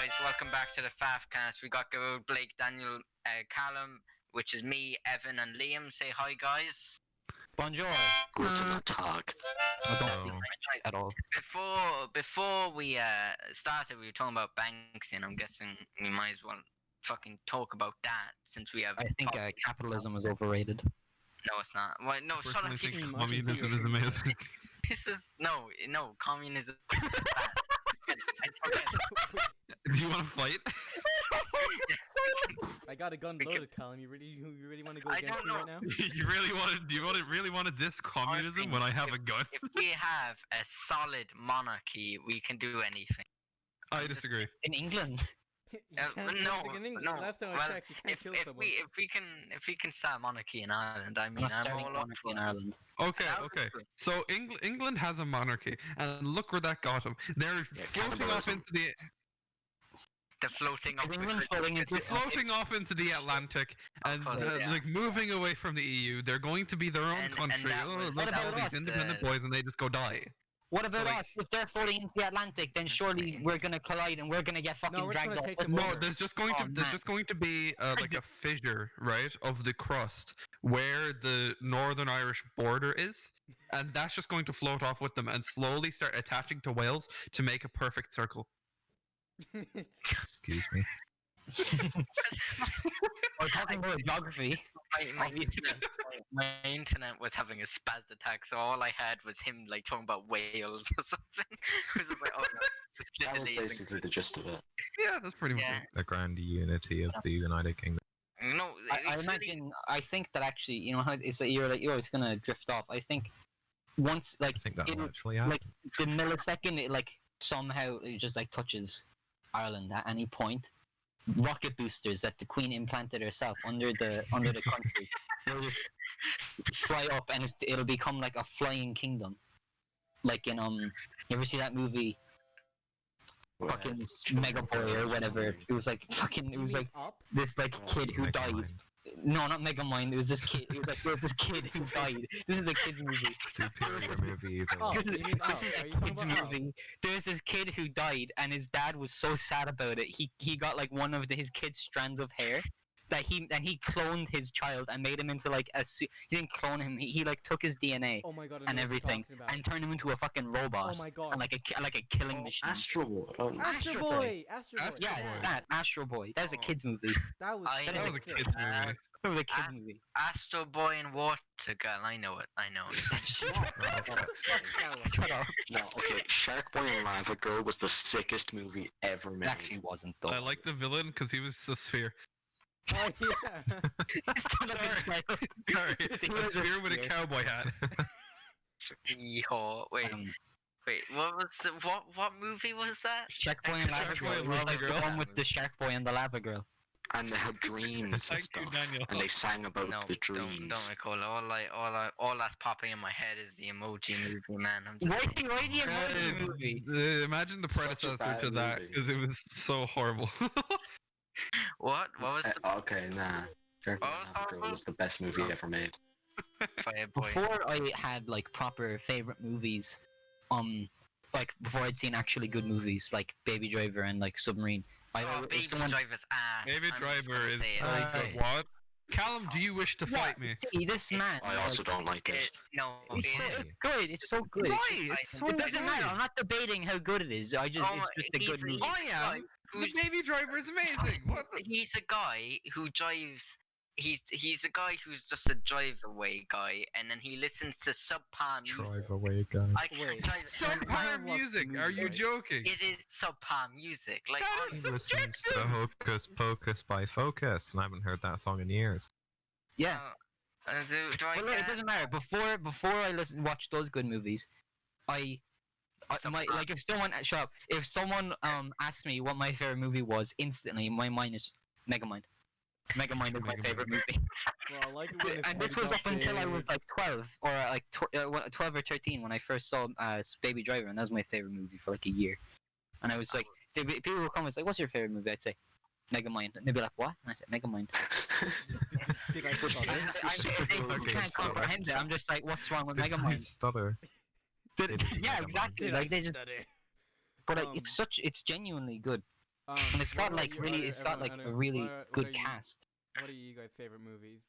guys, welcome back to the FAFFCast. We got good Blake, Daniel, Callum, which is me, Evan, and Liam. Say hi, guys. Bonjour. Guten Tag. I don't speak French at all. Before we started, we were talking about Banksy, and I'm guessing we might as well fucking talk about that since we have. I think capitalism is overrated. No, it's not. Well, no, shut up. I think communism is amazing. This is no, communism. Do you want to fight? I got a gun loaded, Colin. You really want to go against me right now? You really want to? Do you really want to diss communism when I have a gun? If we have a solid monarchy, we can do anything. I disagree. In England, No. Last time I checked, you can't kill someone. If we can start monarchy in Ireland, I mean, I'm not I'm starting all up monarchy for in it. Ireland. Okay. So England has a monarchy, and look where that got them. They're floating off into the. They're floating off. They're floating off into the Atlantic and like moving away from the EU. They're going to be their own country. Look at all these independent boys, and they just go die. What about us? If they're floating into the Atlantic, then surely we're gonna collide and we're gonna get fucking dragged off. No, there's just going to be like a fissure, right, of the crust where the Northern Irish border is, and that's just going to float off with them and slowly start attaching to Wales to make a perfect circle. Excuse me. We're talking about geography. My internet was having a spaz attack, so all I had was him like talking about Wales or something. It was like, oh no, That was basically the gist of it. Yeah, that's pretty much the grand unity of the United Kingdom. No, I imagine. I think that actually, you know how it's like you're always gonna drift off. I think once like I think that will actually happen. like the millisecond it like somehow it just like touches Ireland at any point. Rocket boosters that the Queen implanted herself under the country will just fly up and it'll become like a flying kingdom. Like in you ever see that movie? Fucking Mega Boy or whatever. It was like this like kid who died. No, not Megamind. It was this kid. It was like there was this kid who died. This is a kid's movie. Superior movie. This is a kid's movie. There's this kid who died, and his dad was so sad about it. He got like one of his kid's strands of hair that he cloned his child and made him into like he didn't clone him. He like took his DNA and everything and turned him into a fucking robot. Oh my god! And like a killing machine. Astro Boy. Astro Boy. Yeah, that Astro Boy. That was a kid's movie. That was a kid's movie. That was a kid's movie. Astro Boy and Water Girl. I know it. Shut up. No, okay. Shark Boy and Lava Girl was the sickest movie ever made. It actually wasn't though. I like the villain because he was a sphere. Oh yeah. Sorry, a sphere with a cowboy hat. Yeehaw! Wait, what movie was that? Shark Boy and Lava Girl. It was like the one with the Shark Boy and the Lava Girl. And they had dreams and Thank stuff. you, Daniel. And they sang about No, the dreams. don't recall. All that's popping in my head is the Emoji Movie, man. I'm just saying. Why the emoji movie? Imagine the Such a predecessor bad to that movie. because it was so horrible. What was the Okay, nah. Shark Boy and Lava Girl was the best movie ever made. Fireboy? Before I had like proper favorite movies, like before I'd seen actually good movies like Baby Driver and like Submarine. Baby Driver's ass. Baby I'm just Driver gonna is say it. okay. what? Callum, do you wish to fight me? See this man. I also don't like it. No, It's good. It's so good. Why? It's so It doesn't matter. good. I'm not debating how good it is. It's just a good movie. I am. The Baby Driver is amazing. What? He's a guy who drives. He's a guy who's just a drive-away guy, and then he listens to subpar music. Drive away, guys. I can't drive. Subpar music? Are you joking? It is subpar music. Like That is He listens to Hocus Pocus by Focus, and I haven't heard that song in years. Yeah. do I But look, it get- doesn't matter. Before I watch those good movies, like if someone if someone asked me what my favorite movie was, instantly my mind is Megamind. Megamind is my favorite movie. Well, I like it when And this was up until I was like 12 or like 12 or 13 when I first saw Baby Driver, and that was my favorite movie for like a year. And I was like, people would come and say, "What's your favorite movie?" I'd say, Megamind. And they'd be like, "What?" And I said, "Megamind." Did I stutter? I can't comprehend it. I'm just like, "What's wrong with Did I Megamind?" stutter? Yeah, exactly. Like they just. stutter? But it's genuinely good. And it's got like really, it's got like a really good cast. What are you guys' favorite movies?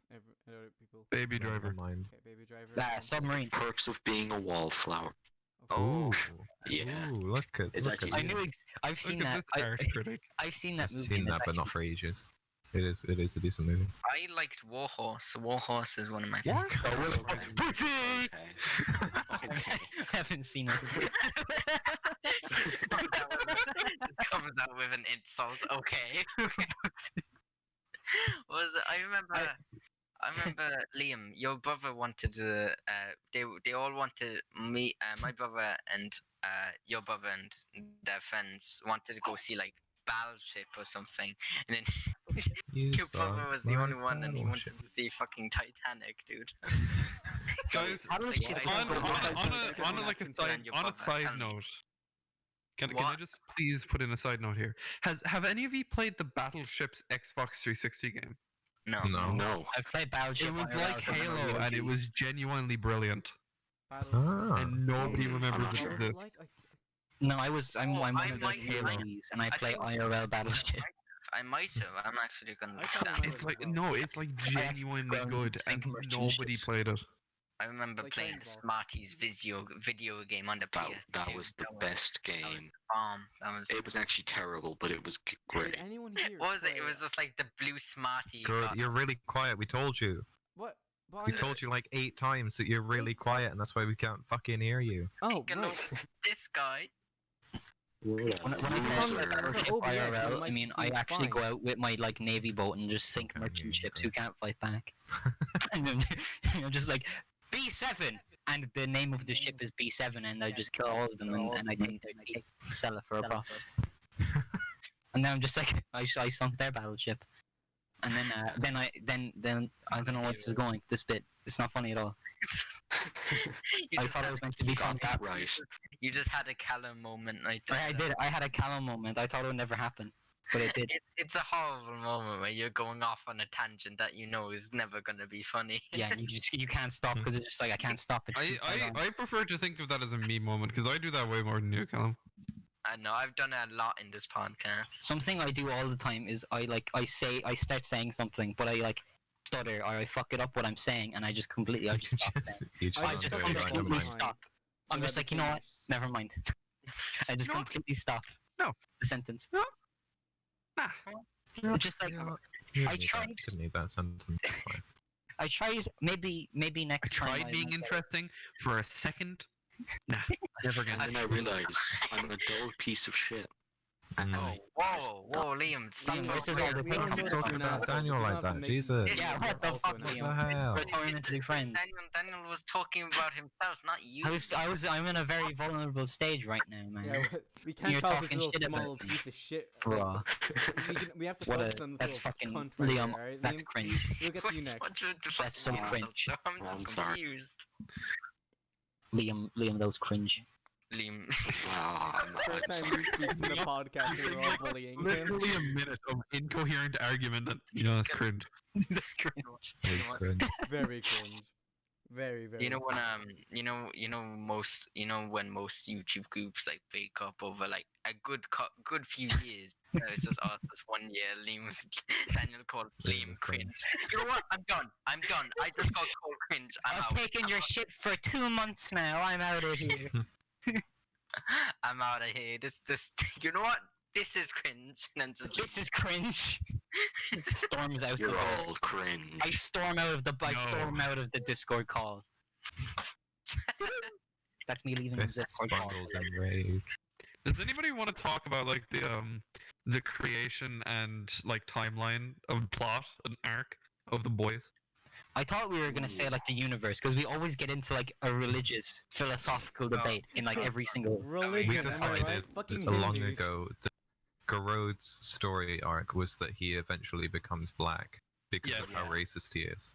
Other people. Baby Driver. Mind. Okay, Baby Driver. Submarine. Perks of being a wallflower. Oh. Yeah. Ooh, look at It's look at actually- I you. knew. I've seen Look at that. this harsh critic. I've seen that I've movie. seen and that, it's but not for ages. It is a decent movie. I liked Warhorse. Warhorse is one of my What? favorites. Okay. Pussy! Okay. Okay. I haven't seen it. Just comes out with an insult. Okay. Was it? I remember Liam. Your brother wanted to. They all wanted me. My brother and your brother and their friends wanted to go see like Battleship or something, and then your brother was the only one, and he wanted to see fucking Titanic, dude. Guys, Battleship is on, good. on a side note, can I What? just please put in a side note here? Have any of you played the Battleships Xbox 360 game? No. No. I've played Battleship. It was IRL like for the Halo, and it OG. was genuinely brilliant, Ah, and nobody I'm remembers not it sure. exists. No, I'm one I of the might- Halo I- Gs, and I I play think- IRL Battleship. I might have. I'm actually gonna. I can't down. remember. It's like no, it's like genuinely grown good, sync and merchant nobody ships. played it. I remember Like playing the Dragon Smarties video game on the PS2. That was the best game. Bomb. That was. It was actually terrible, but it was Did great. anyone here? What was it? It play- was just like the blue Smartie. good. You're really quiet. We told you. What? But We I- told you like 8 times that you're really 8 quiet, and that's why we can't fucking hear you. Oh, Hello, right. this guy. When I say Loser. Battleship For OBS, IRL, you I might mean I feel actually fine. go out with my like navy boat and just sink Okay, merchant yeah, ships okay. who can't fight back. And then I'm just like B7, and the name of the ship is B7, and I just kill all of them, and I take their teeth, sell it for a profit. And then I'm just like I sunk their battleship, and then I don't know where this is going. This bit, it's not funny at all. You I just thought it had- was meant to be You got funny. that right. You just had a Callum moment right there. I did. I had a Callum moment. I thought it would never happen, but it did. It's a horrible moment where you're going off on a tangent that you know is never gonna be funny. Yeah, you can't stop because it's just like I can't stop. It's too tight on. I prefer to think of that as a me moment because I do that way more than you, Callum. I know I've done it a lot in this podcast. Something I do all the time is I start saying something, but I like stutter or I fuck it up what I'm saying, and I just stop saying. You just I I just just don't answer know it, what never completely mind. stop. So I'm that just like, you know what? becomes- Never mind. I just No. completely stop. No. The sentence. Nah. Just like You know what? You I didn't need that- tried- Didn't need that sentence. It's fine. I tried. Maybe I next time. tried being interesting for a second. Nah, never again. And then I realized I'm a dull piece of shit. And Mm. I- Whoa, Liam! Stop Liam, this talking is all the We all thing. know I'm that talking you're an about asshole, Daniel but you like don't have to that, make Jesus. me Yeah, what the also fuck, an What Liam? the asshole. hell? We're turning to be friends. Daniel was talking about himself, not you. I'm in a very vulnerable stage right now, man. Yeah, we can't You're talk this talking little shit about small me. piece of shit. Like, Bruh. we have to What focus a on this that's little fucking cunt right Liam. there, alright, That's Liam? cringe. We'll get to you next. What's with the That's so fucking cringe. insult, so I'm just I'm sorry. confused. Liam, that was cringe. Liam. I'm First time sorry. he speaks in the podcast and we're all bullying him. Literally a minute of incoherent argument that that's cringe. That's cringe. It's what? cringe. Very cringe. Very, very. You know when cringe. when most YouTube groups like break up over like a good few years. It's just us this one year. Daniel calls Liam Liam is cringe. cringe. You know what? I'm done. I just got called cringe. I'm I've out. taken I'm your out. shit for 2 months now. I'm out of here. I'm out of here. This. You know what? This is cringe. And then just This is cringe. Storms out. You're the door. all cringe. I storm out of the. I No. storm out of the Discord call. That's me leaving the This Discord call. bundled in rage. Does anybody want to talk about like the creation and like timeline of plot and arc of the boys? I thought we were gonna say like the universe because we always get into like a religious philosophical debate in like every single. We Religion, am I right? decided Fucking long Hindus. ago that Garod's story arc was that he eventually becomes black because Yes. of how racist he is.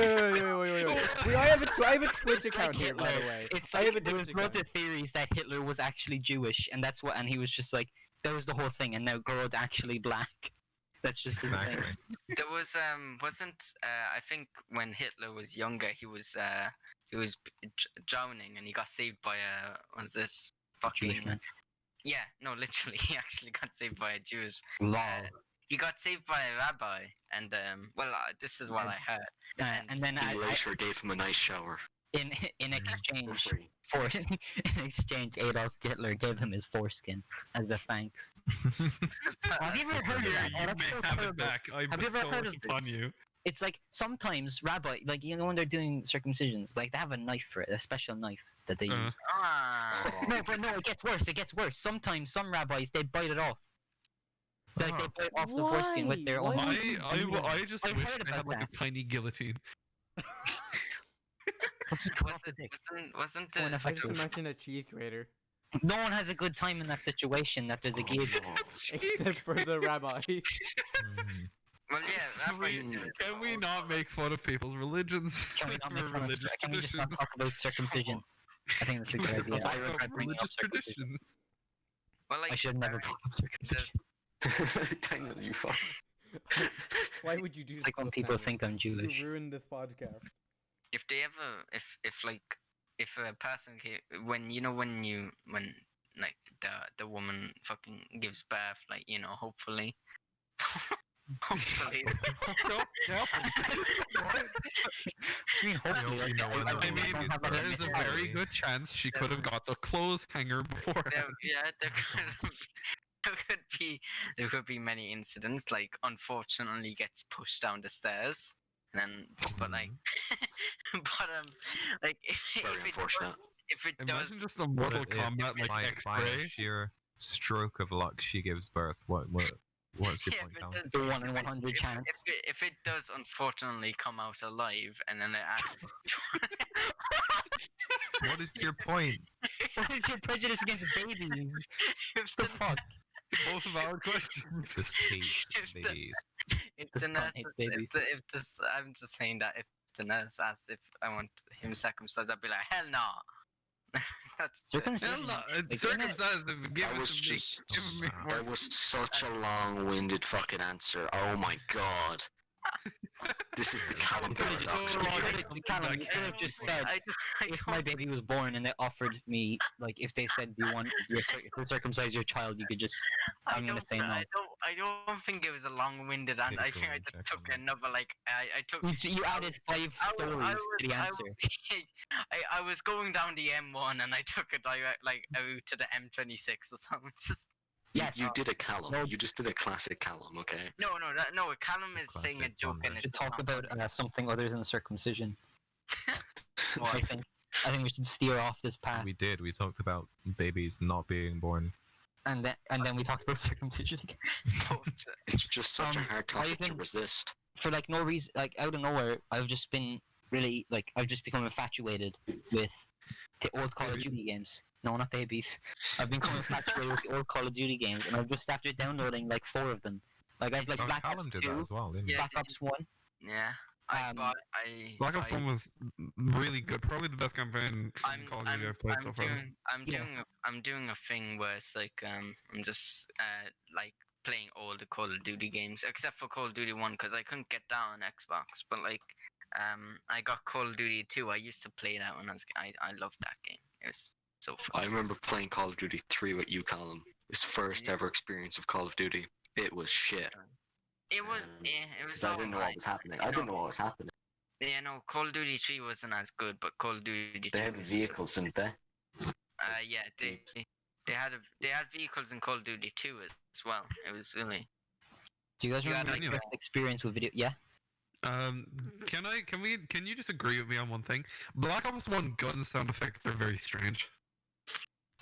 Wait, I have a Twitch account Like here, by the Hitler. way. It's I like have a there was Twitch loads account. of theories that Hitler was actually Jewish, and that's what, and he was just like that was the whole thing, and now Gorod's actually black. That's just his Exactly. thing. There was wasn't I think when Hitler was younger he was drowning and he got saved by a what is it Jewish fucking man. Yeah, no, literally, he actually got saved by a Jews. Lol. He got saved by a rabbi, and this is what I heard. And then He I later gave him a nice shower. in For exchange free. for in exchange, Adolf Hitler gave him his foreskin as a thanks. Have you ever heard of that? Oh, You that's may so have it terrible. back. I Have you ever bestow heard it of upon this? you. It's like sometimes rabbi, like when they're doing circumcisions, like they have a knife for it, a special knife that they use. Ah, But no, it gets worse. It gets worse. Sometimes some rabbis they bite it off. Like they bite off the foreskin with their own. Why would you do that? I just I wish heard they had about like that. a tiny guillotine. wasn't So it? in I effect, just imagine a cheese grater, no one has a good time in that situation. That there's a guillotine. no. except for the rabbi. Mm. Well, yeah, Can rabbis we, do it can for we all not sorts. make fun of people's religions? Can we not make or fun of? religious Can we just not traditions? talk about circumcision? I think that's a good idea. I Talk regret about bringing up religious circumcision. traditions. Well, like, I should have never brought up circumcision. Daniel, you fuck. Why would you do It's like when stuff, people Daniel? think I'm Jewish. You ruined this podcast. if they ever, if a person when like the woman fucking gives birth, like hopefully. Hopefully. I mean, hopefully, you know what, I I I mean, mean, don't have there any is a mentality. very good chance she could have got the clothes hanger before. There could be many incidents. Like, unfortunately, gets pushed down the stairs, and then but like, like Very unfortunate. if it does, Imagine just a Mortal But if Kombat like by a X-ray. sheer stroke of luck she gives birth. What's your yeah, point, if it Callum? does- The 1 in if it- 100 if- chance. If it does unfortunately come out alive, and then it What is your point? What is your prejudice against babies? if The the, fuck? Both valid questions. Just hates If the- babies. if This the cunt nurse hates is- if babies. the, if this I'm just saying that if the nurse asks if I want him circumcised, I'd be like, hell no. That's it. Circumcision. Hell no, Like, isn't it- circumcised. Give That it was to me. just. Give me Wow. more. That was such a long-winded fucking answer. Oh my god. This is the Callum You could've paradox. just- Oh, you I could've- don't Callum, think you I could have can. just said, I if my baby was born and they offered me, like, if they said, do you want to circumcise your child, you could just, I'm gonna say no. I don't think it was a long-winded answer. I think I Typical just took gentleman. another I took. You added 5 stories to the answer. I was going down the M1 and I took a direct out to the M26 or something. Just Yes. You did a Callum. No. You just did a classic Callum, okay? no. Callum is saying a Classic joke and bummer. it's We should talk about something other than circumcision. What? I think we should steer off this path, We did. We talked about babies not being born. and then we talked about circumcision again. It's just such a hard topic to think- resist. For like no reason, like out of nowhere, I've just been really like I've just become infatuated with the old Call of Babies. Duty games. No, not babies. I've become infatuated with the old Call of Duty games, and I've just after downloading like 4 of them. Like I've like Oh, Black Callum Ops did 2, that as well, didn't he? Yeah. Black did Ops you- 1. Yeah. Black Ops 1 was really good. Probably the best campaign from Call of Duty I've played so far. I'm doing a thing where it's like I'm just like playing all the Call of Duty games except for Call of Duty 1 because I couldn't get that on Xbox. But like I got Call of Duty 2. I used to play that when I loved that game. It was so fun. I remember playing Call of Duty 3 with you, Callum. His first ever experience of Call of Duty. It was shit. It was Um, it was 'Cause I didn't know what alright. was happening. I didn't know what was happening. Yeah, no, Call of Duty 3 wasn't as good, but Call of Duty 2 They had was vehicles, didn't they? yeah, they had vehicles in Call of Duty 2 as well. It was really Do you guys You remember had, your like, first experience with video? Yeah. Can you disagree with me on one thing? Black Ops 1 gun sound effects are very strange.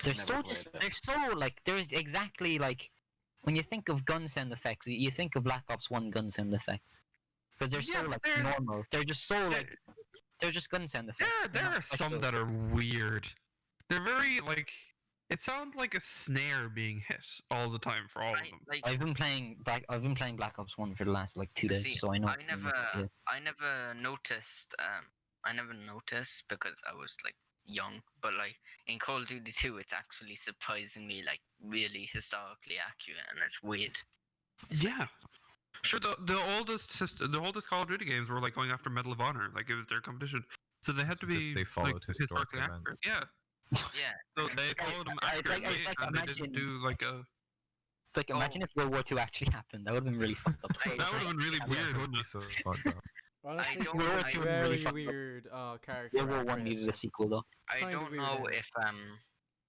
They're Never so played just it. they're so like there's exactly like when you think of gun sound effects, you think of Black Ops 1 gun sound effects because they're Yeah, so but like they're- normal. They're just so like they're just gun sound effects. Yeah, They're there not are some special. that are weird. They're very like it sounds like a snare being hit all the time for all of them. I've been playing Black Ops 1 for the last like 2 days, See, so I know. I never noticed because I was like young, but like in Call of Duty 2 it's actually surprisingly like really historically accurate and it's weird. Yeah. Sure, the oldest Call of Duty games were like going after Medal of Honor, like it was their competition, so they had It's to as if be they followed like, historic historically accurate. events. Yeah, Yeah. So they followed him it's like- accurately, and they didn't imagine- do like a. It's like, imagine if World War II actually happened. That would have been really fucked up. That would have been really weird, wouldn't it? So fucked up. Honestly, don't- World War I- II really very fucked up. weird character. World War arc One right needed there. a sequel though. I Kinda don't weird know ending. if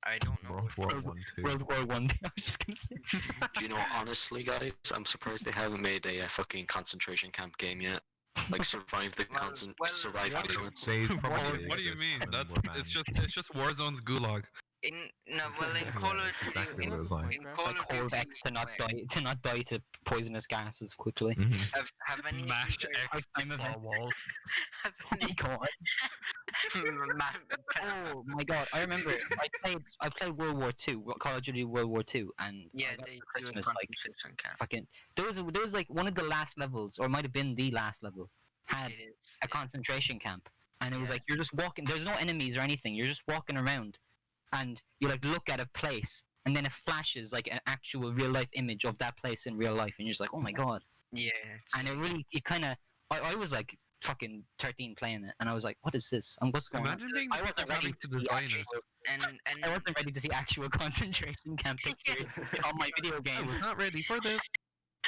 I don't know World if War World- One, two. World War One. I was just gonna say. Do you know, honestly, guys, I'm surprised they haven't made a fucking concentration camp game yet. Like survive the Well, survive what- punishments. They What, probably what do you exist mean? and That's were banned. it's just Warzone's gulag. in in Yeah, Call of that's Duty, exactly in, what it was like. in Call Like of hold Duty, X to not wait, die to poisonous gases quickly. Mhm. have any of you Mash guys- X Time to event. walls. have Oh my any- god. Oh my god, I remember I played World War Two, Call of Duty World War Two, and Yeah, I got they for do a Christmas like concentration camp. fucking there was like one of the last levels, or it might have been the last level, had It is. a concentration camp, and it was Yeah. like you're just walking. There's no enemies or anything. You're just walking around, and you like look at a place, and then it flashes like an actual real life image of that place in real life, and you're just like, oh my god. Yeah. And it kind of I was like fucking 13 playing it, and I was like, what is this? And what's going Imagine on? being I the wasn't person ready having to to see design it. actual, and I wasn't ready to see actual concentration camp pictures on my video I game. was not ready for this.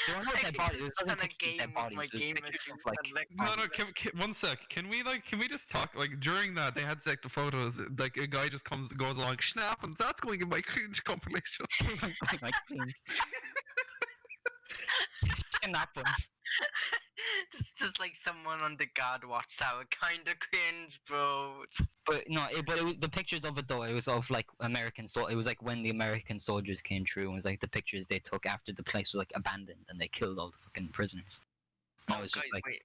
There were no dead bodies. It wasn't pictures of dead bodies. my It was game pictures with of, you, like, No, no. One sec. Can we just talk? Like during that, they had like the photos. Like a guy just goes along, snap, and that's going in my cringe compilation. like clean. Kidnap them. just like someone on the guard watch tower, kind of cringe, bro. But no, but it was the pictures of it though. It was of like American it was like when the American soldiers came through. And it was like the pictures they took after the place was like abandoned and they killed all the fucking prisoners. And it was just guys, like wait.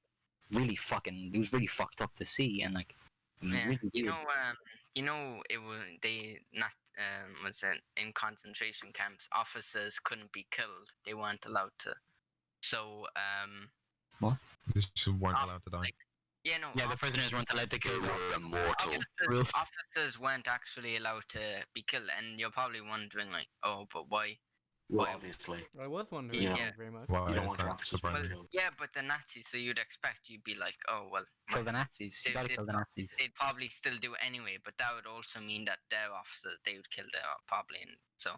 really fucking. It was really fucked up to see and like. Yeah, Really you weird. know, it was they not was it in concentration camps. Officers couldn't be killed. They weren't allowed to. So They just weren't Off- allowed to die. like, yeah, no. Yeah, the prisoners weren't allowed to They kill them. were immortal. Rules. Officers weren't actually allowed to be killed, and you're probably wondering like, oh, but why? Well, Why- obviously. I was wondering. Yeah. Thank you very much. Why You don't is want that officers Well, surprising? killed. yeah, but the Nazis, so you'd expect you'd be like, oh well, Kill the Nazis. You They- gotta they- kill the Nazis. they'd probably still do it anyway, but that would also mean that their officers they would kill them probably. And so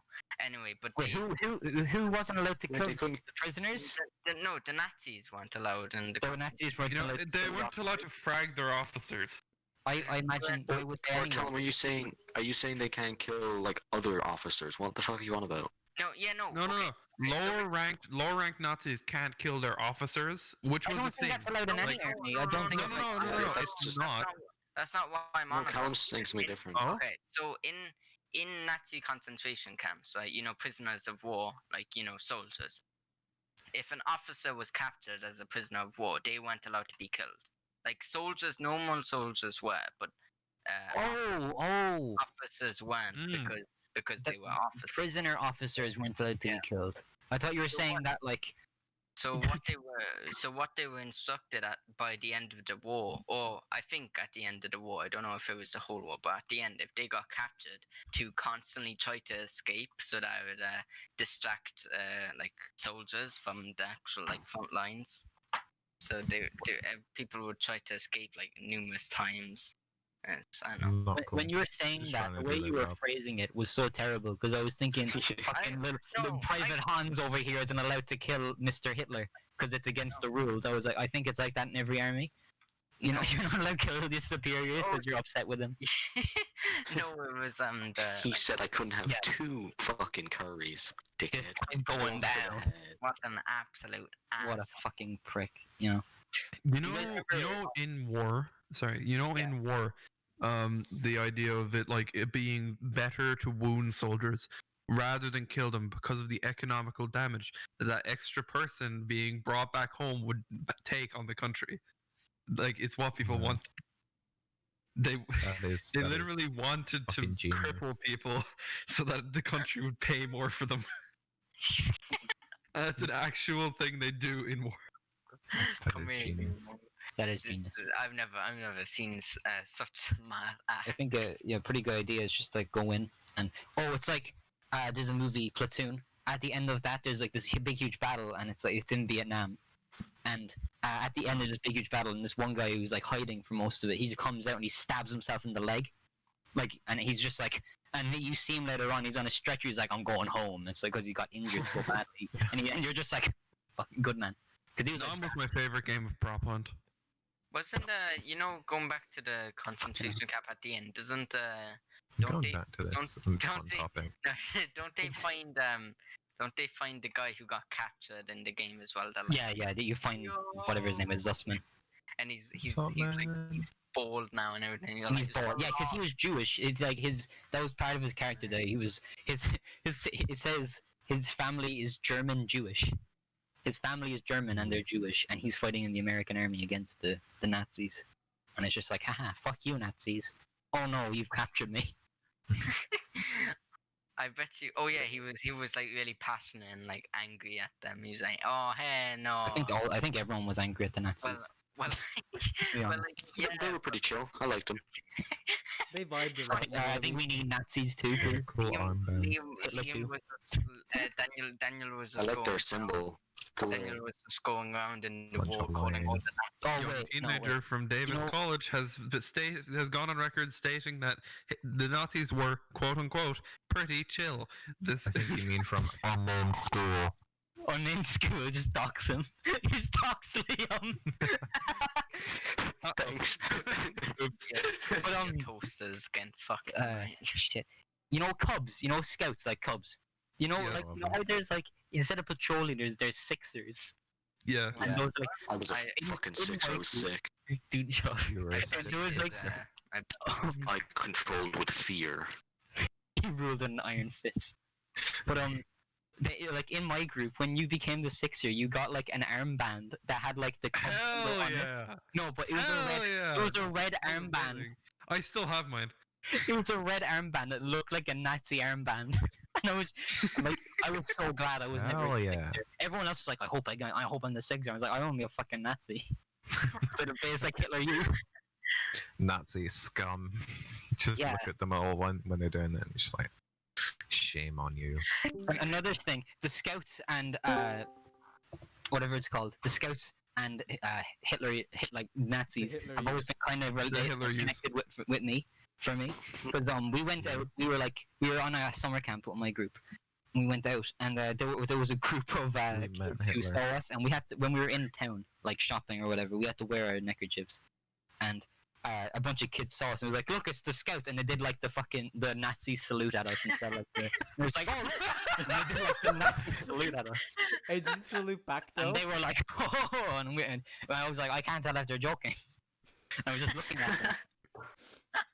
anyway, but Wait, they, who wasn't allowed to Wait, kill they couldn't- the prisoners? no, the Nazis weren't allowed, and The Nazis weren't You know, allowed to they kill the weren't allowed to frag their officers. I imagine they would Or anyway. Callum, are you saying they can't kill like other officers? What the fuck are you on about? no, yeah, no, No, no, okay, no. Lower ranked Nazis can't kill their officers, which I was don't the think thing. that's allowed in any Like- army. I don't think. no, it's no, like- no, no, That's it's just- not. That's not what I'm No, on about. Callum's saying something different. Oh, Okay, so in Nazi concentration camps, right, you know, prisoners of war, like, you know, soldiers. If an officer was captured as a prisoner of war, they weren't allowed to be killed. Like soldiers, normal soldiers were, but Oh, officers weren't Mm. because they were The officers. prisoner officers weren't allowed to Yeah. be killed. I thought you were So saying what- that like. So what they were instructed at by the end of the war, or I think at the end of the war, I don't know if it was the whole war, but at the end, if they got captured, to constantly try to escape, so that it would distract like soldiers from the actual like front lines. So people would try to escape like numerous times. Yes, I know. Not When- cool. When you were saying Just that, trying the to way do you their were job. phrasing it was so terrible because I was thinking fucking little no, Private Hans over here isn't allowed to kill Mr. Hitler because it's against the rules. I was like, I think it's like that in every army. You know, No. you're not allowed to kill your superiors because you're upset with them. No, it was He said I couldn't have Yeah. 2 fucking curries, dickhead. This guy's going One to the down. head. what an absolute ass. What a fucking prick, you know. You guys know, remember- in war. Sorry, in war, the idea of it like it being better to wound soldiers rather than kill them because of the economical damage that extra person being brought back home would take on the country. Like it's what people Yeah. want. They That they is literally wanted to fucking genius. cripple people so that the country would pay more for them. That's an actual thing they do in war. that is genius. That is genius. I've never seen such mad ass. I think a pretty good idea is just like go in and it's like there's a movie Platoon. At the end of that, there's like this big huge battle, and it's like it's in Vietnam. And at the end of this big huge battle, and this one guy who's like hiding for most of it, he just comes out and he stabs himself in the leg, Like, and he's just like, and you see him later on. He's on a stretcher. He's like, I'm going home. It's like because he got injured so badly, and you're just like, fucking good man. Because he was Nom like, was my favorite game of Prop Hunt. Wasn't going back to the concentration camp at the end? Doesn't Going back to this fun topic. don't they find the guy who got captured in the game as well? That, yeah. That you find whatever his name is, Zussman. And he's up, like man? he's bald now and everything. You're And he's like, bald. Yeah, because he was Jewish. It's like that was part of his character. That he was it says his family is German Jewish. His family is German and they're Jewish, and he's fighting in the American army against the Nazis. And it's just like, haha, fuck you Nazis. Oh no, you've captured me. I bet you. Oh yeah, he was like really passionate and like angry at them. He was like, oh hey no. I think everyone was angry at the Nazis. Well, be well, honest. like, yeah. They were pretty chill. I liked them. They vibed a lot. I think we need Nazis too, please. Cool armband. Hitler too. Liam was just, Daniel was I just like going their around. symbol. Cool. Daniel was just going around in the Bunch war of calling all liars. the Nazis. Oh, Young wait, no, teenager wait. from Davis know- College has gone on record stating that the Nazis were quote unquote pretty chill. This I think you mean from unnamed school. Unnamed school, just dox him. Just dox Liam. Thanks. Oops. But Your toasters getting fucked. tonight. shit. You know Cubs. You know Scouts like Cubs. You know, Yeah. like you know how there's like instead of patrol leaders, there's Sixers, Yeah. and Yeah. those are I was a I- fucking in six. I my was group- sick. like, dude, shut up. You were I a bet And there was you like did, I- I controlled with fear. he ruled an iron fist. But like in my group, when you became the Sixer, you got like an armband that had like the Cubs symbol Hell on it. yeah. No, but it was a Hell red. yeah. It was a red That was armband. amazing. I still have mine. It was a red armband that looked like a Nazi armband. And I was so glad I was never Hell a yeah. Sixer. Everyone else was like, I hope I'm the Sixer. I was like, I don't want to be a fucking Nazi. So the base like Hitler, you. Nazi scum. Just Yeah. look at them all when they're doing it. It's just like, shame on you. Another thing, the Scouts and whatever it's called, the Scouts and Hitler, like Nazis, Hitler have always been kind of Hitler Youth. connected with me, for me, because we went out. We were on a summer camp with my group. We went out, and there was a group of met kids who Hitler. saw us, and we had to, when we were in town, like shopping or whatever, we had to wear our neckerchiefs, and a bunch of kids saw us and was like, "Look, it's the Scouts," and they did like the Nazi salute at us instead of like the. And it was like, "Oh, look!" And they did like the Nazi salute at us, Hey, did you salute back though? and they were like, "Oh," and I was like, "I can't tell if they're joking." I was just looking at them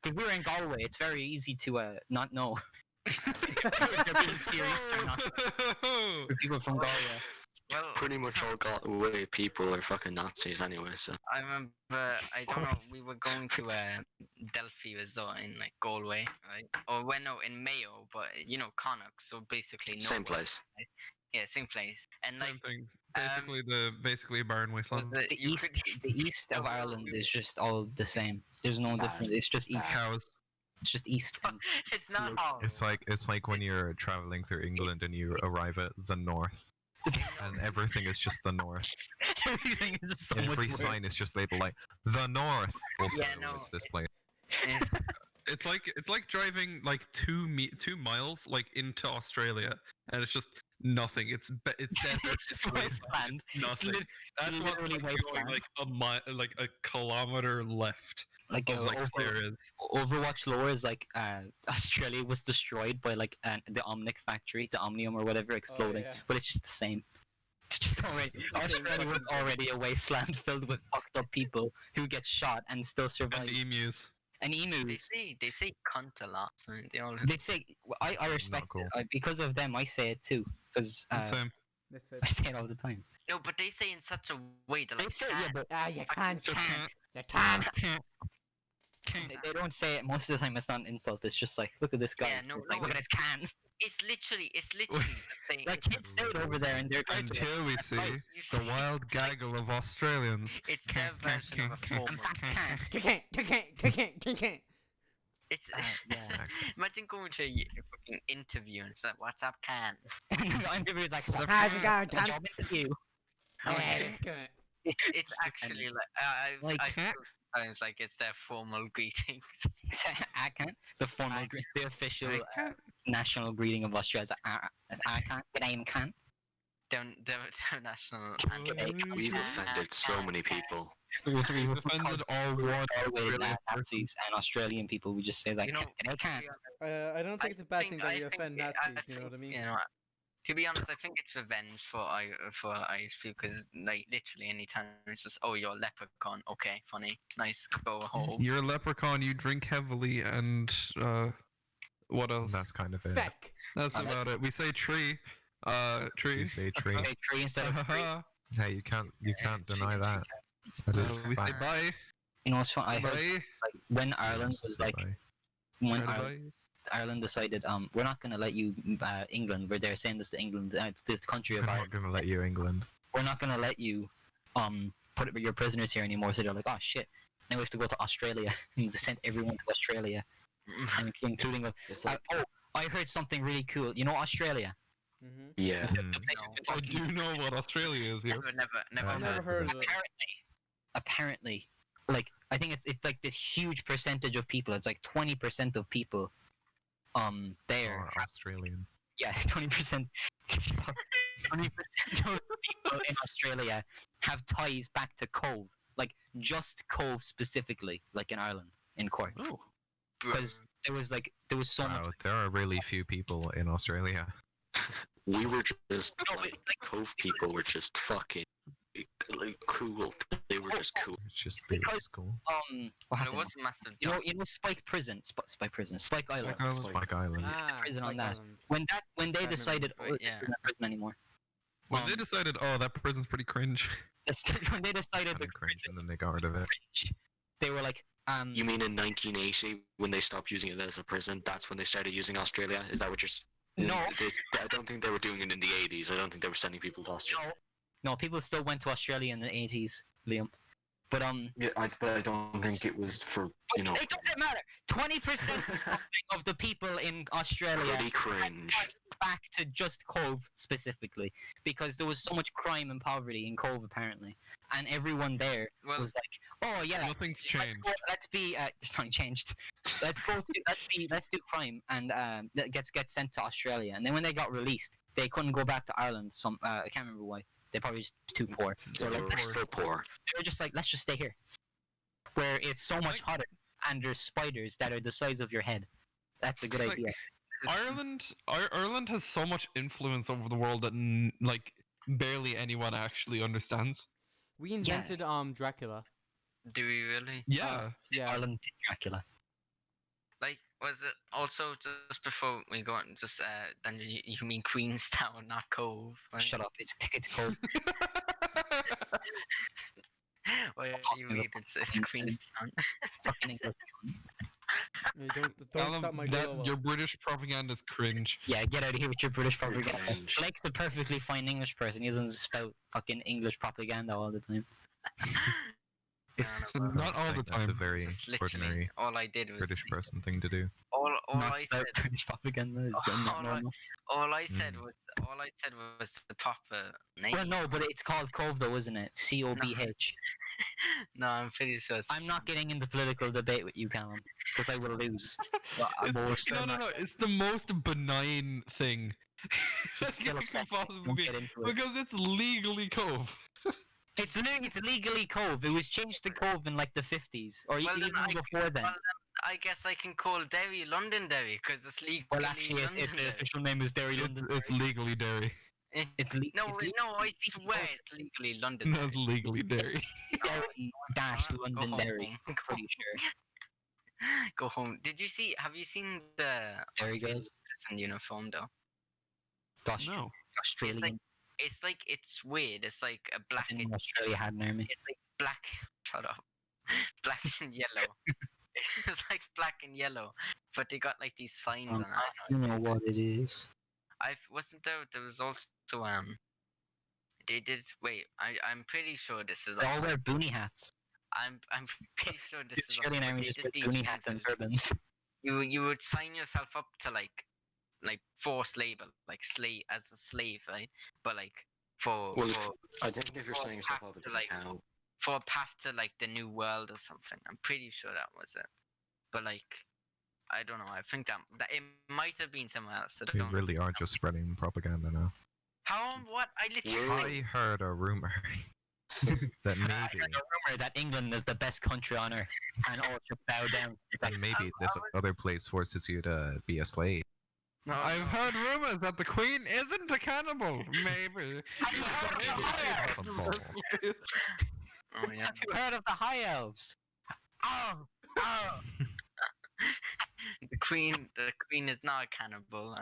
because we were in Galway. It's very easy to not know if they're being serious or not. For people from Galway. Well, Pretty much all got away people are fucking Nazis anyway, so. I remember, I don't know, we were going to Delphi Resort in like Galway, right? Or well, no, in Mayo, but you know, Connacht, so basically no. Same place. Yeah, same place. And like, Same thing. um, Basically a bar in was Wasteland. the, you could, The east of Ireland is just all the same. There's no difference. It's just east. Cows. It's just east. And it's not Look, all. It's like when you're traveling through England and you arrive at the north, and everything is just the north. everything is just so much Every worse. sign is just labeled like the north. Also, Yeah, no, it's this place. It's, It's like driving like 2 miles like into Australia, and it's just nothing. It's desert. It's just wasteland. It's nothing. lit- That's what literally like, going wasteland. like a mile, like a kilometer left Like, of like clear is. Overwatch lore is like Australia was destroyed by like the Omnic factory, the Omnium or whatever exploding, yeah. but it's just the same. It's just already It's the same Australia was fucking thing. already a wasteland filled with fucked up people who get shot and still survive. And emus. And they emus. say cunt a lot. So they all. They say I respect cool. it. Because of them, I say it too. Because Same. That's it. I say it all the time. No, but they say in such a way that They like say yeah, can. but Ah, you can't. Just can't. You can't. they don't say it most of the time. It's not an insult. It's just like, look at this guy. Yeah, no, It's like, no, look at his can. It's literally the thing. Like kids say it over there, and they're kind of. Until we see you the see, wild it's like- gaggle of Australians. It's their version of a formal. You can't. You can't. You can't. You can't. It's yeah. imagine going to a fucking interview and stuff. What's up, can? I'm giving it like How's it going, a job interview. How Yeah, many- that's good. It's actually like Like, I feel sometimes like it's their formal greetings. Akan, the official national greeting of Australia is Akan. G'day, Can. Their national We've offended so many people. We Offended all one Australian person. Nazis and Australian people. We just say like, You know, G'day, Can. I don't think it's a bad thing that we offend Nazis. You know what I mean? You know, to be honest, I think it's revenge for Irish people because, like, literally any time it's just, oh, you're a leprechaun. Okay, funny, nice, go home. You're a leprechaun. You drink heavily, and what else? That's kind of it. Feck. That's about it. We say tree. Tree. You say tree. Say tree instead of free. Hey, you can't deny that. That is We say fact. bye. You know what's fun? I heard Bye. like when Ireland Yeah, was say like bye. when Bye. Ireland decided we're not gonna let you England. They're saying this to England. It's this country We're of not Ireland. gonna let you England. We're not gonna let you put your prisoners here anymore. So they're like, oh shit. Now we have to go to Australia. And they sent everyone to Australia, and including the. It's like, Oh, I heard something really cool. You know Australia? Mm-hmm. yeah. The Mm. place we've been I talking do know what Australia is. Yes. Never I've never heard of it. apparently, like I think it's like this huge percentage of people. It's like 20% of people, there. Or Australian. Yeah, 20%. 20% of people in Australia have ties back to Cove, like just Cove specifically, like in Ireland, in Cork, Oh. because there was so much. Wow, there are really few people in Australia. We were just No, like, like, Cove people were just fucking like cool. They were just cool. It's just Because- cool. What There happened? was a massive. You know Spike Prison, Spike Island. Spike Island. Ah, prison on Spike that. Island. When they I remember decided, this, oh, this yeah. isn't a prison anymore. When they decided, oh, that prison's pretty cringe. When they decided Kind the of cringe, prison and then they got rid of it. cringe, they were like, You mean in 1980 when they stopped using it as a prison? That's when they started using Australia. Is that what you're? No. I don't think they were doing it in the 80s. I don't think they were sending people to Australia. no, people still went to Australia in the 80s, Liam. But Yeah, but I don't think it was for it doesn't matter. 20% of the people in Australia pretty cringe. back to just Cove specifically because there was so much crime and poverty in Cove apparently, and everyone there Well, was like, "Oh yeah, Nothing's let's changed. go, let's be there's nothing changed. Let's do crime and get sent to Australia." And then when they got released, they couldn't go back to Ireland. I can't remember why. They're probably just too poor. So They like, were still poor. they were just like, let's just stay here, where it's so much hotter and there's spiders that are the size of your head. That's a good Like, idea. Ireland has so much influence over the world that like barely anyone actually understands. We invented Dracula. do we really? Yeah. Yeah. Ireland did Dracula. Like, was it also just before we go on? Just then you mean Queenstown, not Cove? Right? Shut up! It's Cove. What do you talking mean? about It's Queenstown. Fucking English. Yeah, don't Callum, stop my that, glow. your British propaganda is cringe. Yeah, get out of here with your British Pretty propaganda. cringe. Blake's the perfectly fine English person. He doesn't spout fucking English propaganda all the time. No, Not all the think that's a time. very Just literally, ordinary all I did was British person thing to do. all Not I spout said. British propaganda is not all, I, normal. all I said Mm. was the proper name. Well, no, but it's called Cove though, isn't it? COBH. No, I'm pretty sure. I'm not getting into political debate with you, Callum, because I will lose. But we're still No. not- It's the most benign thing that still can upsetting. possibly Don't be get into it. because it's legally Cove. It's legally Cove. It was changed to Cove in like the 50s, or Well, even then before then. Well, then I guess I can call Derry Londonderry because it's legally Well, actually, the Londonderry. official name is Derry London. It's legally Derry. It's No, it's no, I swear it's legally Londonderry. That's legally Derry. Derry dash Go Londonderry. home. Pretty sure. Go home. Have you seen the Derry Australian girls. prison uniform though? No. Australian. It's weird. It's like a black. I didn't know Australia had an army. It's like black. Shut up. Black and yellow. It's like black and yellow, but they got like these signs on it. I don't know what it is. Wasn't there. There was also They did. Wait. I'm pretty sure this is. They all wear boonie hats. I'm pretty sure this The is. Australian but army they just did wears these boonie things, hats it and was- turbans. you would sign yourself up to like forced labor, like slave as a slave, right? But like Well, for I think if you're saying yourself up, it to, doesn't like- count. for a path to like the new world or something. I'm pretty sure that was it. But like, I don't know. I think that it might have been somewhere else. I We don't know. really are just spreading propaganda now. How? What? I literally. I heard a rumor that I maybe, heard a rumor that England is the best country on earth, and all should bow down. It's like, maybe this other place forces you to be a slave. No, I've no. heard rumors that the Queen isn't a cannibal. Maybe. Possible. Oh yeah. have you heard of the High Elves? Oh, oh. The queen is not a cannibal.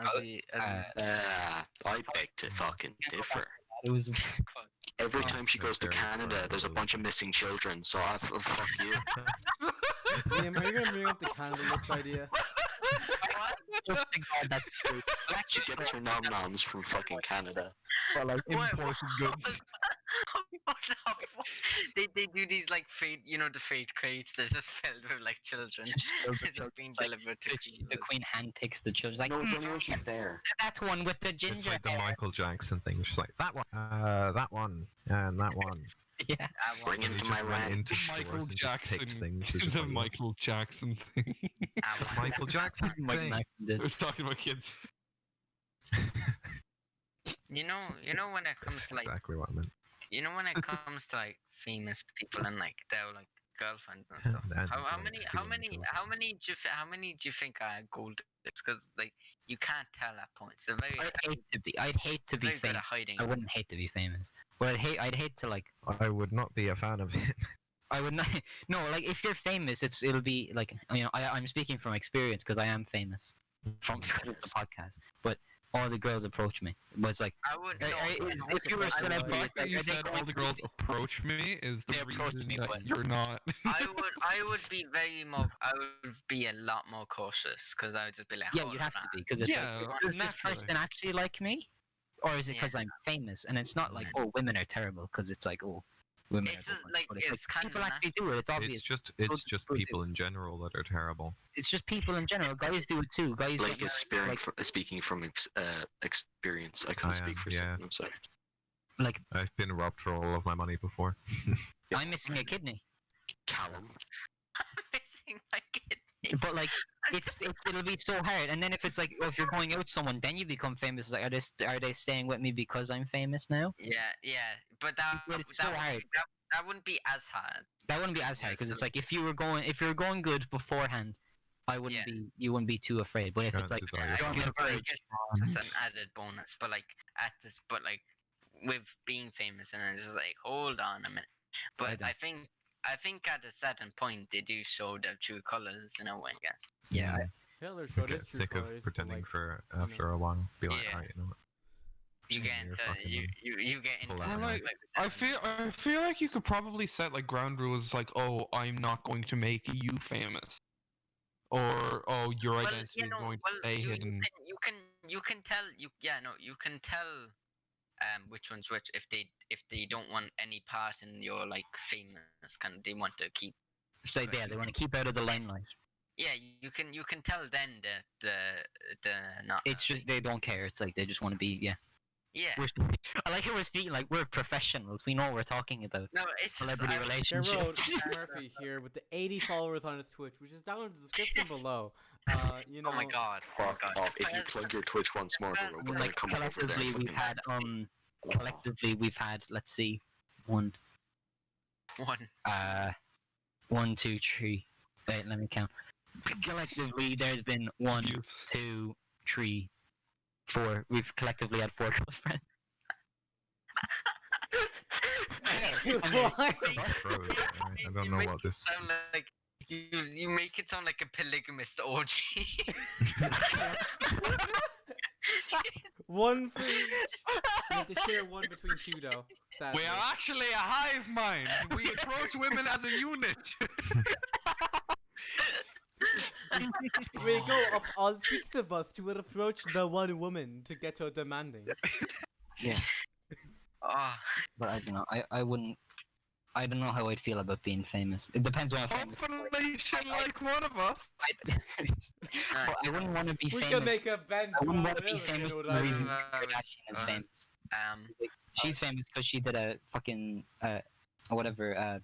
I beg to fucking differ. It was. Every Oh, time she so goes to very Canada, there's a firm. bunch of missing children, so fuck you. Liam, are you gonna bring up the Canada list idea? Just to God, that's true. She gets her nom-noms from fucking Canada. But like, Imported goods. What the fuck? They do these like fate, the fate crates that's just filled with like children. just filled with It's just being It's like delivered to the Queen handpicks the children. It's like, No, it's only when she's there. that one with the It's ginger like the hair. Michael Jackson thing. She's like, that one, and that one. Yeah. Bring And into they my just went land. into Michael stores and just picked Jackson. things. It's just The like, Michael Jackson thing. Michael Jackson Michael thing. Jackson I did. was talking about kids. You know when it comes That's to like, exactly what I meant. when it comes to like famous people and like their like girlfriends and stuff. And How like many stealing do you think are gold? Because like you can't tell at points. They're very I'd hate to be very good at famous. hiding. I wouldn't hate to be famous. But I'd hate to like. I would not be a fan of it. I would not. No, like if you're famous, it'll be like I'm speaking from experience because I am famous from because of the podcast. But all the girls approach me. But it's like I would if you were a The celebrity, fact that you are they said all going the to girls be- approach me is the They approach reason me, that but- you're not. I would be I would be a lot more cautious because I would just be like, Yeah, hold you on, have to be because it's Yeah, like, does this naturally. person actually like me, or is it Yeah. because I'm famous? And it's not like, oh, women are terrible because it's like, oh, women It's are just good, like but it's kind people of actually do it. It's obvious. It's just good people in general that are terrible. It's just people in general. Guys do it too. Guys Like get married, speaking from experience, I I couldn't am, speak for yeah. something. I'm sorry. like I've been robbed for all of my money before. I'm missing a kidney, Callum. missing my kidney. but like it'll be so hard. And then if it's like, oh, if you're going out with someone, then you become famous. Like, are they staying with me because I'm famous now? Yeah, but that It's so hard. that wouldn't be as hard. That wouldn't be as hard Yeah, because it's so- like if you were going good beforehand, I wouldn't Yeah. be. You wouldn't be too afraid. But if it's like Chances are I you're you're on guess, the I verge, guess it's just an added bonus. But like with being famous, and it's just like, hold on a minute. But don't. I think at a certain point they do show their true colors in a way. I guess. yeah, Hitler You showed his get true sick of colours, but, pretending like, for after a while. Be like, Yeah. alright, you know what? You get You're into fucking you get into pull it, out like, like, I feel like you could probably set like ground rules like, oh, I'm not going to make you famous, or oh, your well, identity is going to well, stay you hidden. can tell you can tell which one's which if they don't want any part in your like famous kind of, they want to keep. it's like they want to keep out of the limelight. Yeah, you can tell then that the not. It's just they don't care. It's like they just want to be. Yeah, yeah. I like how we're speaking like we're professionals. We know what we're talking about. No, it's just, Celebrity I- relationships. Murphy here with the 80 followers on his Twitch, which is down in the description below. You know, Oh my god. Oh my Fuck god. off. If you plug your Twitch once more, we're gonna Like come over there. collectively, and we've fucking- had collectively we've had, let's see, one, One. 1, 2, 3. Wait, let me count. Collectively, there's been 1, Youth. 2, 3, 4. We've collectively had 4 girlfriends. Why? Bro, I don't know what this Sound like you make it sound like a polygamist orgy. One for each. You have to share one between two, though. Sadly. We are actually a hive mind. We approach women as a unit. We go up all 6 of us to approach the one woman to get her demanding. Oh, But I don't know. I wouldn't. I don't know how I'd feel about being famous. It depends on how famous. Hopefully, she like one of us. But I wouldn't want to be We famous. should make a Ben I wouldn't 12 want to be million, famous you know for what the I reason mean? Kardashian is uh, famous. um, Like, she's famous because she did a fucking or whatever, A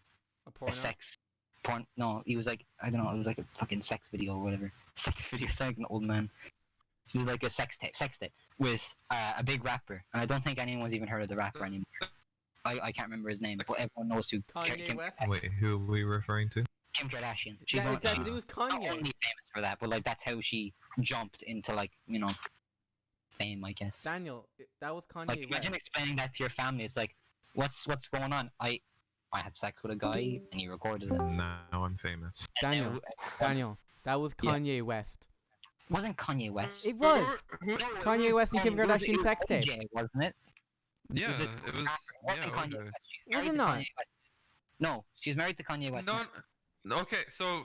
a porno? sex porn. No, he was like, I don't know, it was like a fucking sex video or whatever. Sex video, it's like an old man. It was like a sex tape with a big rapper, and I don't think anyone's even heard of the rapper anymore. I can't remember his name, but everyone knows who Kanye West? Wait, who are we referring to? Kim Kardashian. Yeah, not, exactly. It was not Kanye. only famous for that, but like that's how she jumped into like fame, I guess. Daniel, that was Kanye Like West. imagine explaining that to your family. It's like, what's going on? I had sex with a guy and he recorded it. Now I'm famous. Daniel, Daniel, that was Yeah. Kanye West. Wasn't Kanye West? It was. No, Kanye West and Kim it was- Kardashian it was sex tape. OJ, wasn't it? Yeah, Was it was. Wasn't Yeah, Kanye okay. West? She's Was married it to not? Kanye West. No, she's married to Kanye West. No, okay, so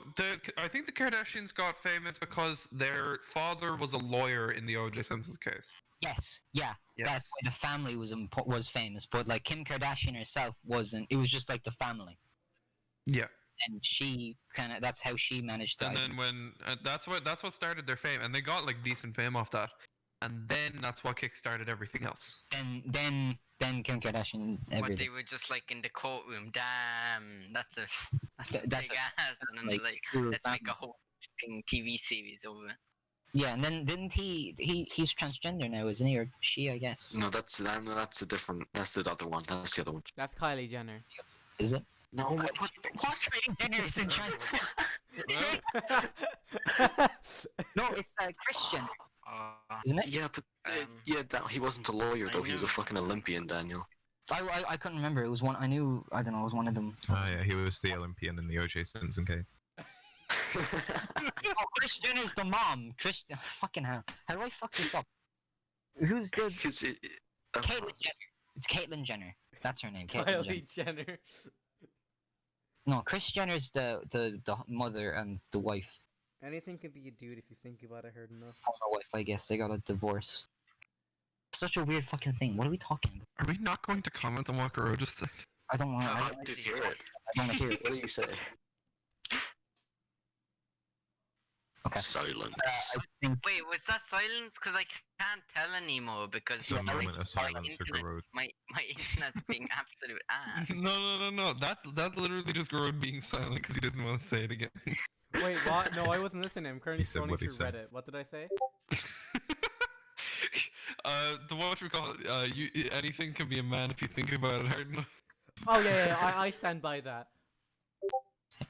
I think the Kardashians got famous because their father was a lawyer in the O.J. Simpson case. Yes, yeah. Yes. That's why the family was famous, but like Kim Kardashian herself wasn't. It was just like the family, Yeah, and she that's how she managed to. and then when that's what started their fame, and they got like decent fame off that, and then that's what kickstarted everything else. then Kim Kardashian What, everything. they were just like in the courtroom. Damn, that's a That's big ass, and then like, like cool let's make family. a whole fucking TV series over it. Yeah, and then didn't he's transgender now, isn't he, or she? I guess. No, that's a different. That's the other one. That's the other one. That's Kylie Jenner. Is it? No, what? Jenner is in No, it's Christian, isn't it? Yeah, but Um, he wasn't a lawyer though. I He was a knew. fucking Olympian, Daniel. I couldn't remember. It was one. I knew. I don't know. It was one of them. Oh yeah, he was the Olympian in the O.J. Simpson case. Oh, Kris Jenner's the mom. Fucking hell. How do I fuck this up? Who's the? Because It's Caitlyn Jenner. It's Caitlyn Jenner. That's her name. Caitlyn Jenner. Kylie Jenner. No, Kris Jenner's the mother and the wife. Anything can be a dude if you think about it hard enough. Former wife, I guess. They got a divorce. Such a weird fucking thing. What are we talking about? Are we not going to comment on what Garo just said? I don't want. I I want to hear it. don't want to hear it. What do you say? Okay. Silence. I think Wait, was that silence? Because I can't tell anymore because It's a moment of my silence for Garode. my internet's being absolute ass. No. That's literally just Garo being silent because he doesn't want to say it again. Wait, what? No, I wasn't listening. I'm currently He said scrolling what he through said. Reddit. What did I say? The what we call it? Anything can be a man if you think about it hard enough. Oh yeah, I stand by that.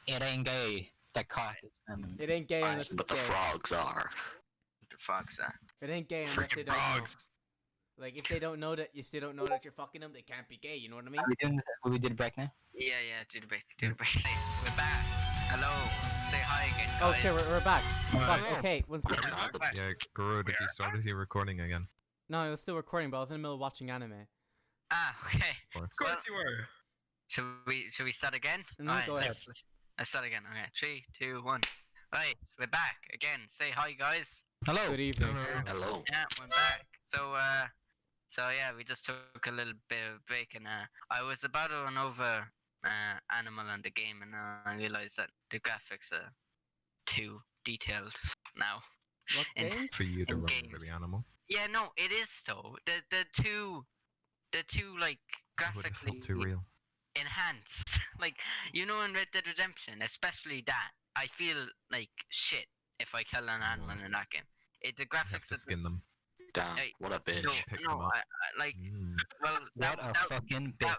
it ain't gay. The cock is feminine. It ain't gay unless But it's the gay. frogs are. What the fuck's that? It ain't gay unless they Freaking don't know. frogs. Like if they don't know that, you still don't know that you're fucking them, they can't be gay. You know what I mean? Are we doing? Will we do the break now? Yeah, do the break. Hey, we're back. Hello. Say hi again, Oh guys. shit, we're back. Fuck. yeah. Okay, one second. Yeah, we're back. Yeah, Garode, if you started your recording again, No, I was still recording, but I was in the middle of watching anime. Ah, okay. of course. Of course you were. Should we start again? No, Alright, go ahead. let's start again. Okay, 3, 2, 1. Right, we're back again. Say hi, guys. Hello. Good evening. Hello. Yeah, we're back. So yeah, we just took a little bit of a break, and I was about to run over Animal and the game, and I realized that the graphics are too detailed now. What In- game? For you to In run games. over the animal. Yeah, no, it is though. The two like It would have graphically felt too real. enhanced. Like, you know, in Red Dead Redemption, especially that, I feel like shit if I kill an animal in that game. The You have graphics to are skin them. Damn. Hey, What a bitch. no, pick no, them up. I like Mm. well What a fucking bitch.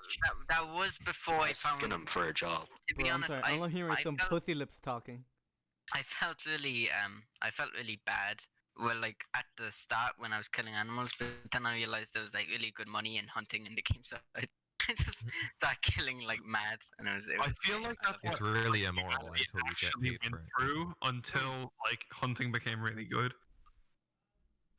that was before I found. Skin him for a job. To be Bro, I'm honest, sorry. I'm hearing I some felt, pussy lips talking. I felt really bad. Well, like at the start when I was killing animals, but then I realized there was like really good money in hunting in the game, so I just started killing like mad, and it I was feel like that's It's what really immoral it until you get actually paid for went it. through until like hunting became really good.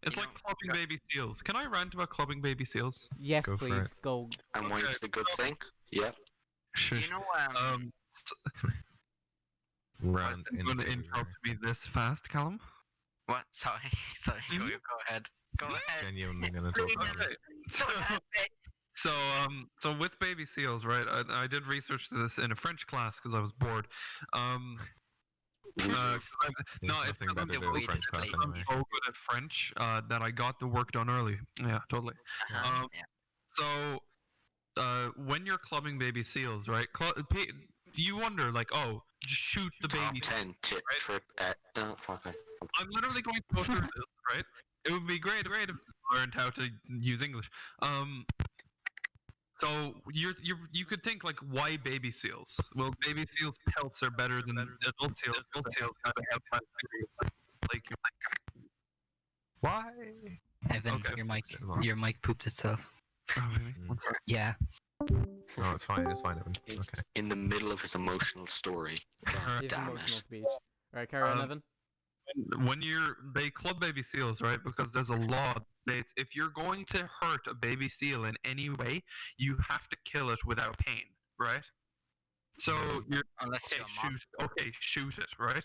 It's You like know, clubbing baby seals. Can I rant about clubbing baby seals? Yes, Go for please. it. Go. And why it's a good thing? Yep. you know Rant I'm in going to February. interrupt me this fast, Callum. what? Sorry, go Mhm. ahead. Go ahead. Genuinely gonna talk about it. Go ahead, mate. So with baby seals, right? I did research this in a French class because I was bored. 'Cause no, There's it's nothing because I'm better the than way a French to class play anyway. so good at French that I got the work done early. Yeah, totally. Uh-huh, Um, yeah. So when you're clubbing baby seals, right? You wonder, like, oh, just shoot the Top baby. 10 tip right? trip at. No, fuck it. I'm literally going to go through this, right? It would be great if I learned how to use English. So you could think like, why baby seals? Well, baby seals' pelts are better than adult seals. Adult seals have a health like Why? Evan, Okay. your mic pooped itself. oh, really? Mm. Yeah. No, it's fine. It's fine, Evan. Okay. In the middle of his emotional story. God His damn emotional it. speech. Alright, carry on, Evan. When they club baby seals, right? Because there's a law that states if you're going to hurt a baby seal in any way, you have to kill it without pain, right? So you're Unless you're a mob. shoot it, right?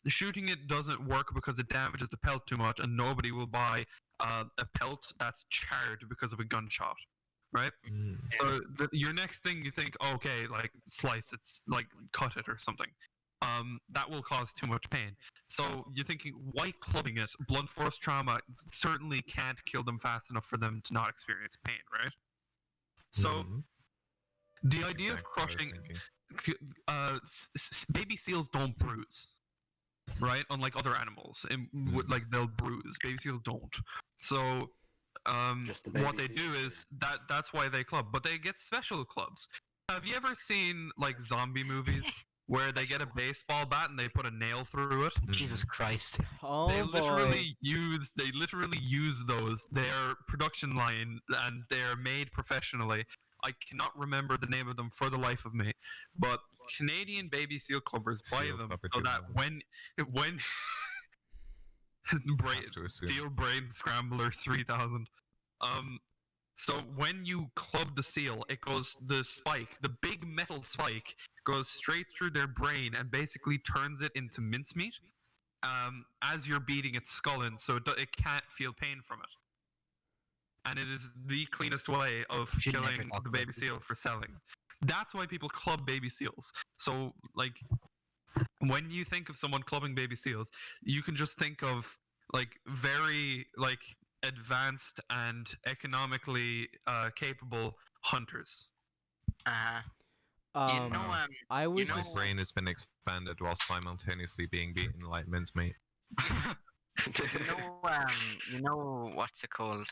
Shooting it doesn't work because it damages the pelt too much, and nobody will buy a pelt that's charred because of a gunshot, right? Mm. So your next thing you think, okay, like slice it, like cut it or something. That will cause too much pain. So you're thinking, why clubbing it? Blunt force trauma certainly can't kill them fast enough for them to not experience pain, right? So Mhm. the That's idea of exactly what I was crushing thinking. baby seals don't bruise, right? Unlike other animals, like they'll bruise. Baby seals don't. So Just the what baby they do seals, is that's why they club, but they get special clubs. Have you ever seen like zombie movies where they get a baseball bat and they put a nail through it? Jesus Christ. Oh They boy. literally use those. They're production line and they're made professionally. I cannot remember the name of them for the life of me, but Canadian baby seal clubbers buy Seal them Clubber so that 2000. when Have to assume. Steel Brain Scrambler 3000. So when you club the seal, it goes, the spike, the big metal spike, goes straight through their brain and basically turns it into mincemeat. As you're beating its skull in, so it can't feel pain from it. And it is the cleanest way of Should never killing talk the about baby seal for selling. That's why people club baby seals. So, like, when you think of someone clubbing baby seals, you can just think of like very like advanced and economically capable hunters. Uh-huh. Um, You know, I was know- My just brain has been expanded while simultaneously being beaten like mincemeat. you know what's it called?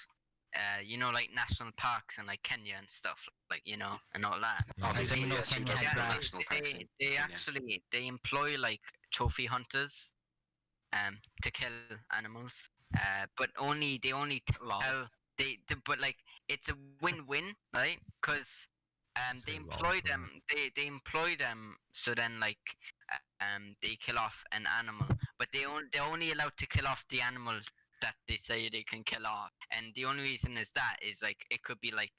Like national parks and like Kenya and stuff, like and all that. Obviously, didn't know yes, who Kenya doesn't had have grass. national parks in They Kenya? actually they employ like trophy hunters, to kill animals. But they only tell but like it's a win-win, right? Because Say they lol employ for them they employ them so then like they kill off an animal, but they're only allowed to kill off the animal that they say they can kill off, and the only reason is like it could be like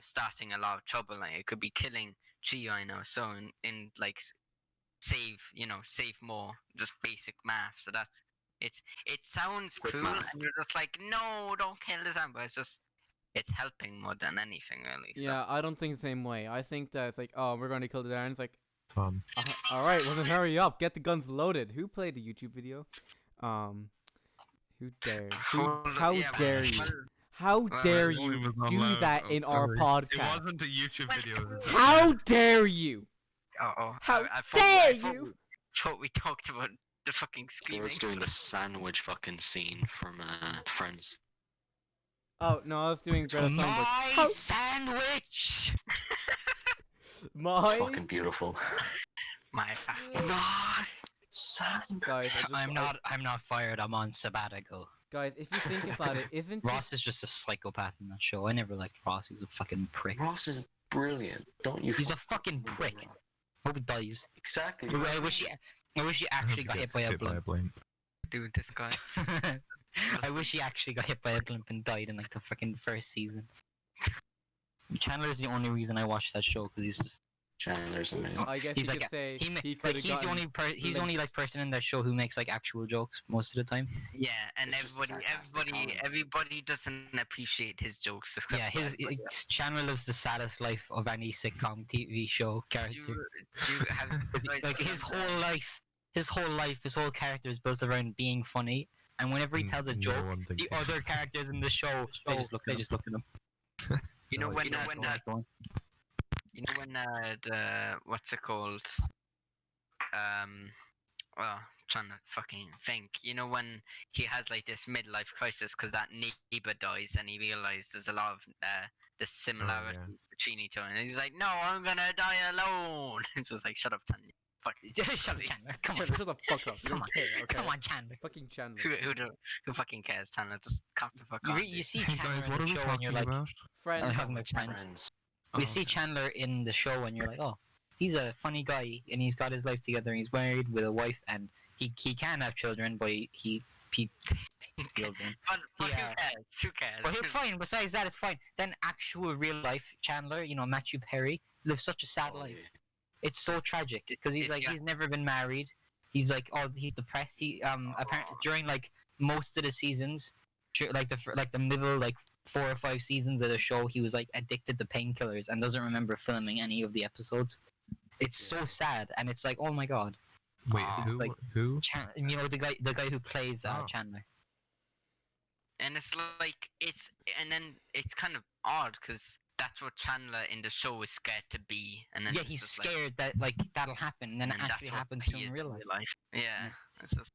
starting a lot of trouble, like it could be killing 3 rhinos, so in like save more, just basic math. So that's it sounds Quick cruel, math. and you're just like, no, don't kill this animal. It's helping more than anything, really. So. yeah. I don't think the same way. I think that it's like, oh, we're going to kill the Darren. It's like, Fun. all right, well then hurry up, get the guns loaded. Who played the YouTube video? Who dared? How Yeah, dare you? well, How well, dare It only you was not do allowed- that in our It podcast? wasn't a YouTube video. it was- How dare you? How I dare thought you? we talked about the fucking screaming. George's doing the sandwich fucking scene from Friends. Oh no, I was doing Greta Thunberg. My How- sandwich! It's My fucking beautiful. My fucking. My sandwich. guys, I'm not fired. I'm on sabbatical. Guys, if you think about it, isn't Ross is just a psychopath in that show. I never liked Ross. He was a fucking prick. Ross is brilliant. Don't you? He's a fucking prick. Hope he dies. Exactly. I wish he actually got hit by a blimp. Dude, this guy. I wish he actually got hit by a blimp and died in like the fucking first season. Chandler's the only reason I watched that show because he's just Chandler's amazing. I guess he's you like could say he could like he's the only he's the only like person in that show who makes like actual jokes most of the time. Yeah, and It's just sarcastic comments. everybody doesn't appreciate his jokes. Except Yeah, for everybody. Chandler lives the saddest life of any sitcom TV show Do character. you have 'Cause, like his whole character is built around being funny, and whenever he tells a joke, the other characters in the show they just look at him. You know No, when you know the what's it called? Well, trying to fucking think. You know when he has like this midlife crisis because that neighbor dies, and he realizes there's a lot of the similarities between each other, and he's like, "No, I'm gonna die alone." It's just like, "Shut up, Tanya." Fuck. Shut up, Chandler. Come on. Chandler, shut the fuck up. You Come don't on. care, okay? Come on, Chandler. Fucking Chandler. Who fucking cares, Chandler? Just calm the fuck You, on. you dude. see Hey Chandler guys, in what the are we show and you're talking like, about? Friends. I'm talking about friends. Friends. We Oh, see okay. Chandler in the show and you're like, oh, he's a funny guy and he's got his life together and he's married with a wife and he can have children, but he steals them. But Yeah. who cares? Who cares? But it's fine. Besides that, it's fine. Then actual real life Chandler, Matthew Perry, lives such a sad Oh, life. yeah. It's so tragic because he's it's- like yeah. he's never been married. He's like he's depressed. He apparently during like most of the seasons, like the middle like 4 or 5 seasons of the show, he was like addicted to painkillers and doesn't remember filming any of the episodes. It's so sad, and it's like, oh my god, Wait, Aw. It's who? like- Who? the guy who plays Oh. Chandler. And it's like and then it's kind of odd because that's what Chandler in the show is scared to be, and then Yeah, it's he's just like, scared that like that'll happen, and then it and actually that's what happens he to him is in real life. Yeah, Yeah. it's just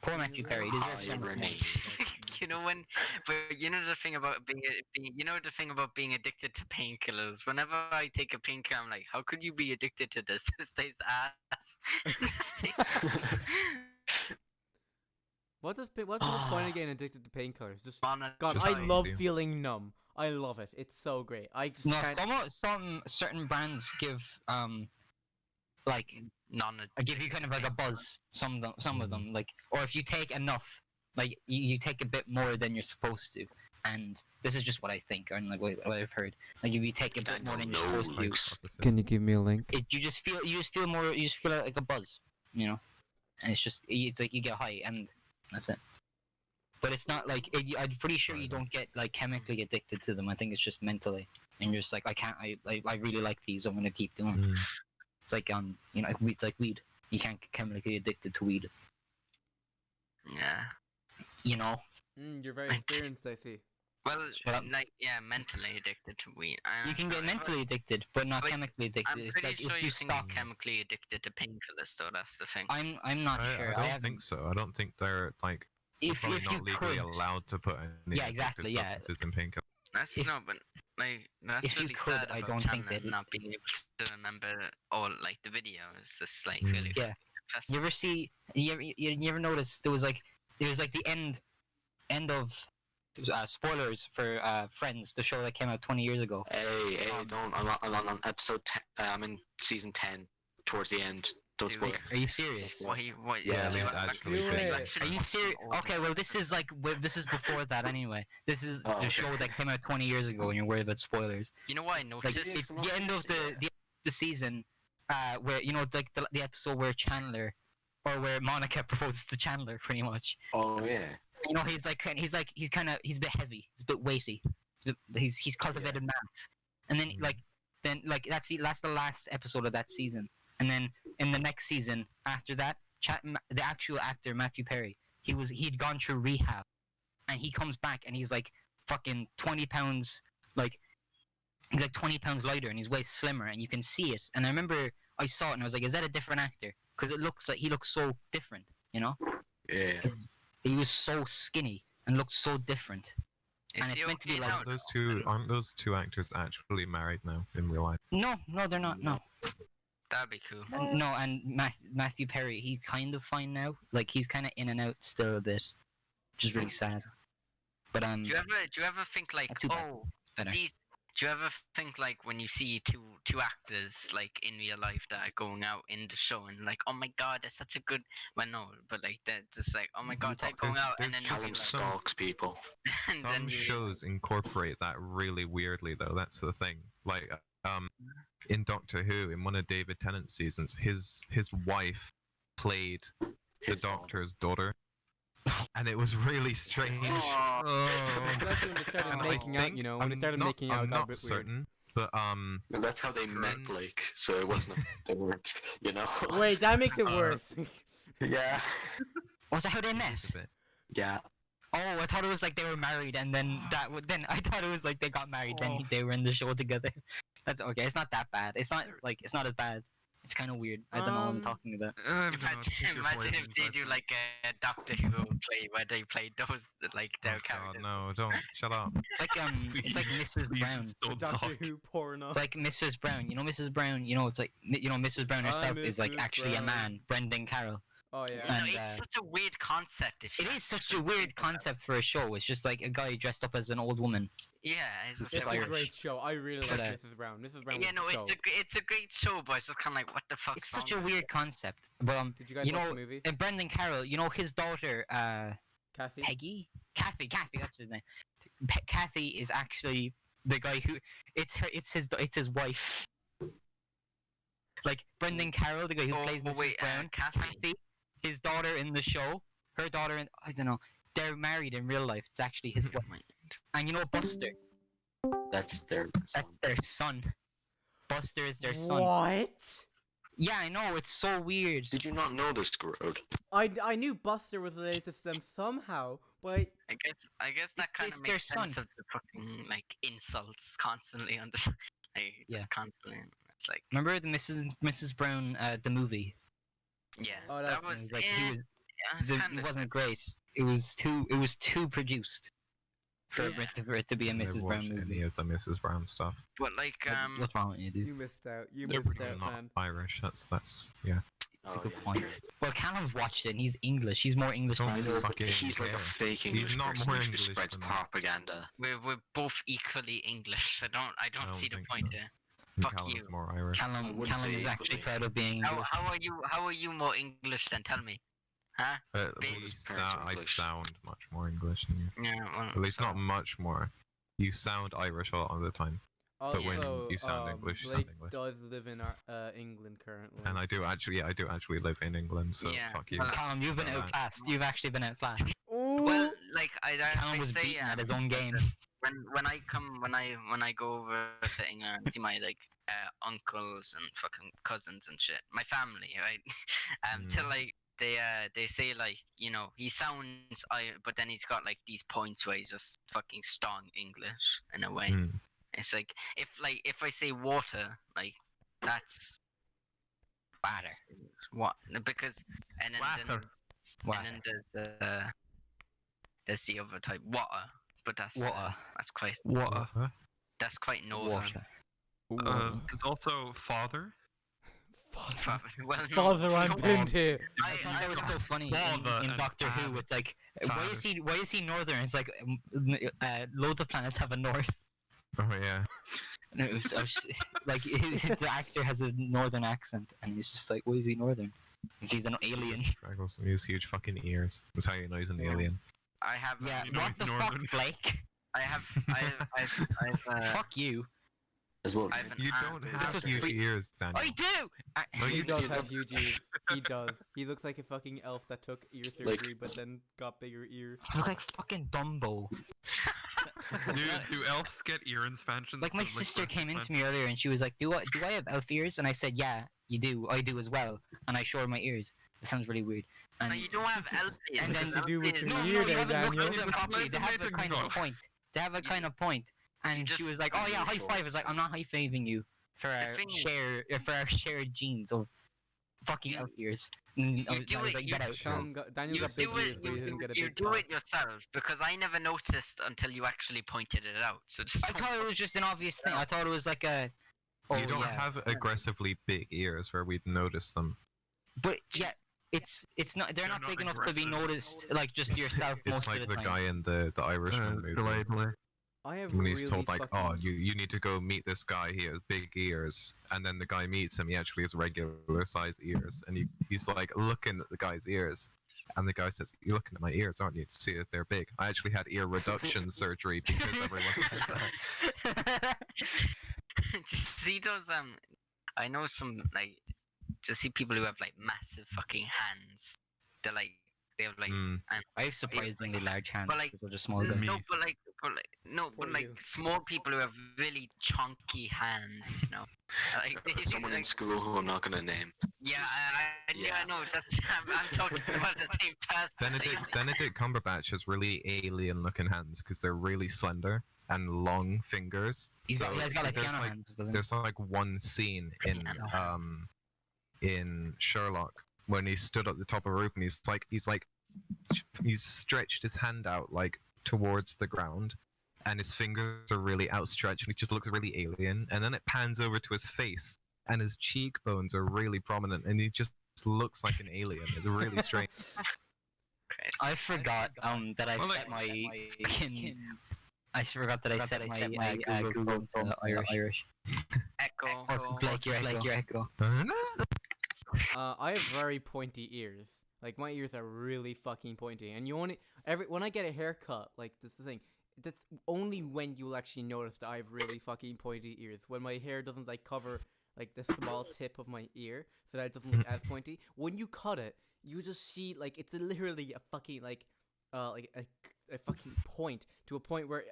Poor Matthew Perry. He deserves Irony. sense more. you know when, but you know the thing about being addicted to painkillers. Whenever I take a painkiller, I'm like, how could you be addicted to this? This tastes ass. This tastes- What's the whole point of getting addicted to painkillers? Just Mono- God, Just I easy. love feeling numb. I love it. It's so great. I just No, can't. some certain brands give like non give you kind of like a buzz. Some of Mhm. them like, or if you take enough, like you take a bit more than you're supposed to. And this is just what I think, and like what I've heard. Like if you take a bit more than you're supposed to, Hypothesis. you give me a link? you just feel more. You just feel like a buzz, And it's like you get high, and that's it. But it's not like I'm pretty sure you don't get like chemically addicted to them. I think it's just mentally, and you're just like, I can't. I really like these. I'm gonna keep doing. Mm. It's like it's like weed. You can't get chemically addicted to weed. Yeah. You're very experienced, I see. Well, Shut up. like mentally addicted to weed. You can get mentally addicted, but not But chemically addicted. I'm It's pretty like sure if you you can stop. get chemically addicted to painkillers, though. That's the thing. I'm not sure. I I don't haven't. think so. I don't think they're like probably If not you legally could, allowed to put any Yeah, addictive exactly, yeah. substances in painkillers. That's if- no, but like that's if you really could, sad I about don't think Chandler they'd- not being able to remember all like the video. It's just like Mm. really Yeah. depressing. You ever see? You ever notice there was like the end of spoilers for Friends, the show that came out 20 years ago. Hey, don't. I'm on episode 10. I'm in season 10, towards the end. Don't Dude, spoil it. Are you serious? What? Yeah, you it's actually- actually Do big. it. actually Are you watched serious? all of Okay, it. well this is like this is before that anyway. This is Oh, the okay. show that came out 20 years ago, and you're worried about spoilers. You know what I Like noticed? Yes, it's I'm the not end of finished it the season, where like the episode where Chandler, or where Monica proposes to Chandler, pretty much. Oh yeah. He's a bit heavy. He's a bit weighty. He's cultivated maths, and then Mm. that's the last episode of that season. And then in the next season after that, the actual actor Matthew Perry, he'd gone through rehab, and he comes back and he's like fucking 20 pounds, like he's like 20 pounds lighter, and he's way slimmer, and you can see it. And I remember I saw it and I was like, is that a different actor? Because it looks like he looks so different, Yeah. He was so skinny and looked so different. Is and it's he meant to be okay like- now, Aren't those two actors actually married now in real life? No, they're not. No, That'd be cool. no. And Matthew Perry, he's kind of fine now. Like he's kind of in and out still a bit, which is really sad. But Do you ever think like, Not too bad. oh, better. do you ever think like when you see two actors like in real life that are going out in the show and like, oh my god, they're such a good, well no, but like they're just like, oh my god, they're going out, and then you Callum like, stalks people. and then Some you shows incorporate that really weirdly, though. That's the thing. Like, in Doctor Who, in one of David Tennant's seasons, his wife played the His daughter. Doctor's daughter, and it was really strange. Especially when they started And I making out, think- when they started making out, it I'm got a not bit weird. certain, but And that's how they met, Then- Blake. So it wasn't. They weren't. Wait, that makes it worse. Yeah. was that how they met? it's a bit. Yeah. Oh, I thought it was like they were married, and then then I thought it was like they got married, then they were in the show together. That's okay. It's not that bad. It's not as bad. It's kind of weird. I don't know what I'm talking about. I don't know, take your Imagine if poison, they my do friend. like a Doctor Who play where they play those like their Oh, God, characters. no, don't. Shut up. It's like Mrs. Please Brown. don't Doctor talk. Who porno. It's like Mrs. Brown. You know Mrs. Brown. You know it's like Mrs. Brown herself is like Mrs. actually a Brown. man, Brendan Carroll. Oh You yeah. know, And, it's such a weird concept. If you It is such actually a weird think about it. concept for a show. It's just like a guy dressed up as an old woman. Yeah, it's just It's a Irish. great show. I really But, like Mrs. Brown. Mrs. Brown Yeah, was no, the show. it's a great show, but it's just kind of like what the fuck's It's wrong such a with weird it? concept. But Did you guys you watch know, the movie? and Brendan Carroll, you know his daughter, Cassie? Peggy, Kathy, that's his name. Kathy is actually the guy who it's his wife. Like Brendan Carroll, the guy who plays Mrs. wait, Brown, Kathy. his daughter in the show, her daughter in I don't know, they're married in real life. It's actually his wife. And you know Buster, That's their that's their son. Buster is their son. What? Yeah, I know, it's so weird. Did you not know this, Grode? I knew Buster was related to them somehow, but I guess that kind it's of their makes sense son. of the fucking like insults constantly on the like just constantly. It's like Remember the Mrs. Brown, the movie? yeah, Oh, that that's- was It was like yeah, it's it kinda- wasn't great. It was too produced for Yeah. for it to be a I never Mrs. Brown watched movie. any of the Mrs. Brown stuff. but like What's wrong with you, dude? you missed out. You They're missed pretty out, I'm not man. Irish. That's yeah. That's a Oh, good yeah, point. sure. Well, Callum's watched it, and he's English. He's more English Don't than I I know, am. but fucking he's like a care. fake He's English not person more who English spreads than me. propaganda. we're both equally English. I don't see the think point so. here. And Fuck Callum's you. more Irish. Callum wouldn't say is actually equally. proud of being English. How are you more English then? Tell me, huh? At His least parents are I English. sound much more English than you. Yeah, well, At least not much more. You sound Irish a lot of the time. Also, But when you sound English, you sound Blake English. does live in England currently. And I do actually live in England, so Yeah, fuck you. well, Callum, you've been Alright. outclassed. You've actually been outclassed. Ooh. Well, like I Callum was say, beaten at his own game. when I go over to England and see my like uncles and fucking cousins and shit, my family, right? Till like they say like he sounds but then he's got like these points where he's just fucking strong English in a way. Mm. It's like if I say water, like that's Water. what because and then Water. there's the other type water, but that's Water. that's quite What? Huh? that's quite northern. Water. There's also father. Well, no, Father, I'm no, pinned here. I thought that was so funny Father in and Doctor Who. father. It's like, Father. why is he northern? It's like, loads of planets have a north. Oh yeah. And it was like the actor has a northern accent, and he's just like, why is he northern? If he's an alien. Struggles. He has huge fucking ears. That's how you know he's an alien. I have Yeah, You know what he's the northern. fuck, Blake? I've Fuck you. As well. I've an You aunt don't who's have was huge pre- ears, Daniel. I do. No, He you does do. have huge ears. He does. He looks like a fucking elf that took ear Like- surgery, but then got bigger ear. I look like fucking Dumbo. Do elves get ear expansions? Like my sister came into me earlier, and she was like, "Do I have elf ears?" And I said, "Yeah, you do. I do as well." And I showed her my ears. It sounds really weird. No, And you don't have elfies. And then- What does he do with your no, ear you there, haven't looked Daniel? at them properly. They have a Explain kind of a to me. point. They have a You- kind of point. And she just- was like, "Oh yeah, high unusual. five." I was like, "I'm not high fiving you for our thing is- shared genes of fucking You- elf ears." And I you was do it, like, you- "Get out." Daniel You got big do ears, it. but he didn't get a You big do cock. it yourself because I never noticed until you actually pointed it out. So just I don't thought it was just an obvious thing. I thought it was like a. Oh You don't yeah. have aggressively big ears where we'd notice them. But yeah, it's not. They're They're not not big enough to be aggressive. noticed like just yourself It's most like of the the time. guy in the Irishman movie. Delightfully. I have When really he's told like, fucking... oh, you need to go meet this guy. He has big ears, and then the guy meets him. He actually has regular size ears, and he's like looking at the guy's ears, and the guy says, "You're looking at my ears, aren't you? To see if they're big. I actually had ear reduction surgery because everyone said that." just see those I know some like just see people who have like massive fucking hands. They're like they have like Mm. and I have surprisingly large hands But, like, because I'm just small guy. Me. no, but Poor like you. small people who have really chunky hands, you know. Like they do, Someone in like, school who I'm not gonna name. Yeah, I know. That's I'm talking about the same person. Benedict Cumberbatch has really alien-looking hands because they're really slender and long fingers. He has got like there's piano like hands, doesn't he? there's like one scene Piano in Sherlock when he stood at the top of a roof and he's stretched his hand out like towards the ground, and his fingers are really outstretched, and he just looks really alien. And then it pans over to his face, and his cheekbones are really prominent, and he just looks like an alien. It's really strange. Christ. I forgot that I Well, set my fucking. I forgot that I set my Google to Irish. Echo. Like your echo. I have very pointy ears. Like my ears are really fucking pointy, and you only when I get a haircut, like this is the thing. That's only when you'll actually notice that I have really fucking pointy ears. When my hair doesn't like cover like the small tip of my ear, so that it doesn't look as pointy. When you cut it, you just see like it's literally a fucking like a fucking point to a point where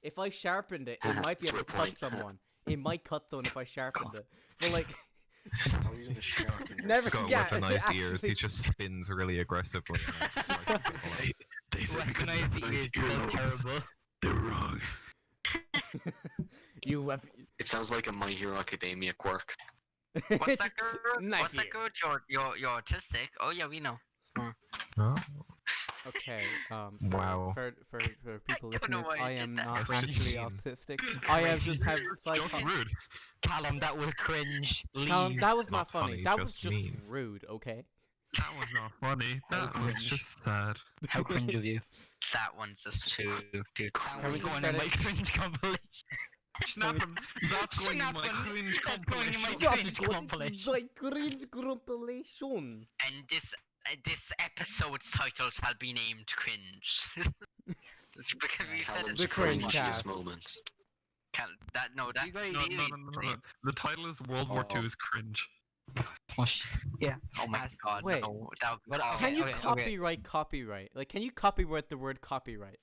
if I sharpened it, it might be able to cut someone. It might cut someone if I sharpened it. But like. How are you gonna sharpen it? Never. He's got Yeah, weaponized ears. actually- He just spins really aggressively. And it's like, They said we couldn't Recognize the recognize ears, so earlobes. terrible. They were wrong. You wep- It sounds like a My Hero Academia quirk. What's that, girl? Knife What's that, ear. girl? You're autistic. Oh yeah, we know. oh. Okay. Wow. For people I don't know listening, why you I did am that. not That's just actually mean. autistic. I have just have Just rude. Callum, that was cringe. Callum, Leave. that was Not not funny. funny, That was just just mean. rude. Okay. That was not funny. That was cringe. just sad. How cringe of you. That one's just too. That Can we was just going let in my it- cringe compilation. Snap him. That's going in my Snap him. cringe That's going in my compilation. cringe compilation. Like cringe compilation. And this episode's title shall be named Cringe. Just because you said Callum's it's The cringe cringiest cast. moments. That's No, no. The title is World War II is cringe. Yeah. Oh my god, Wait. no. That would be But, horrible. Can you okay. copyright? Like, can you copyright the word copyright?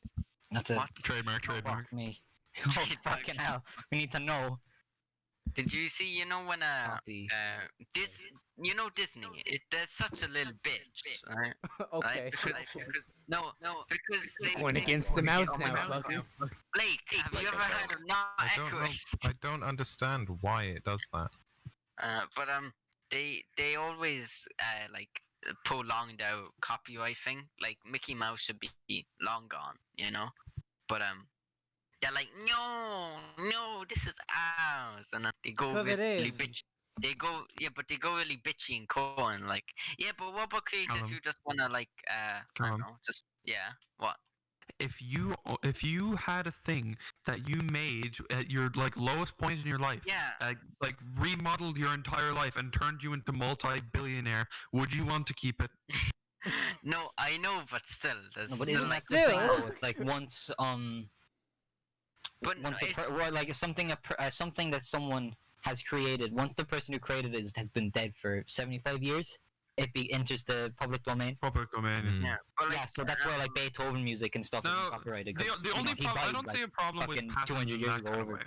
That's it. What? Trademark. Fuck me. Oh, fucking hell. We need to know. Did you see, when Copy. this, Disney, there's such a little bitch, right? Okay. Right? Because they Going against the mouse now, now. fucker. Blake, have you ever heard of not I don't know. accurate? I don't understand why it does that. But they always prolonged out copyright thing. Like Mickey Mouse should be long gone, But they're like, no, this is ours, and then they go 'Cause it really is. bitch. But they go really bitchy and corn, like, yeah, but what about creators Callum. who just wanna I don't Callum. know, just what? If you had a thing that you made at your lowest point in your life, Yeah. Remodeled your entire life and turned you into multi-billionaire, would you want to keep it? No, I know, but still, there's No, but still isn't like, that the thing, Still? though? It's like once but once it's, like something something that someone has created. Once the person who created it has been dead for 75 years, it enters the public domain. Public domain. Mm. yeah, but Yeah, so that's why like Beethoven music and stuff No, isn't copyrighted. 'cause, The you only know, he problem I died, don't like, see a problem with fucking patents 200 in years that ago kind of over. way.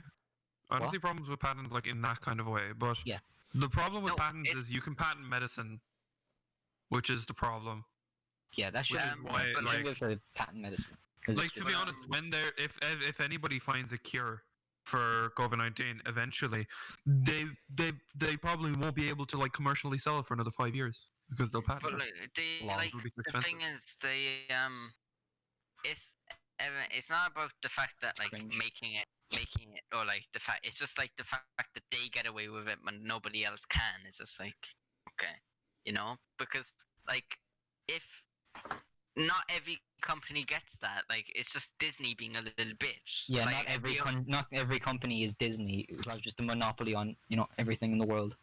I don't What? see problems with patents in that kind of way, but Yeah. the problem with No, patents it's- is you can patent medicine, which is the problem. Yeah, that should Which is be why, you like- shouldn't go to patent medicine. 'Cause Like it's to be honest, when there if anybody finds a cure for COVID-19, eventually they probably won't be able to commercially sell it for another 5 years because they'll patent But it. Long. It'll be too the expensive. thing is, it's not about the fact that cringe. making it, or the fact. It's just the fact that they get away with it when nobody else can. It's just okay, because if not every company gets that, it's just Disney being a little bitch. Yeah, Like, not every company is Disney who has just a monopoly on everything in the world.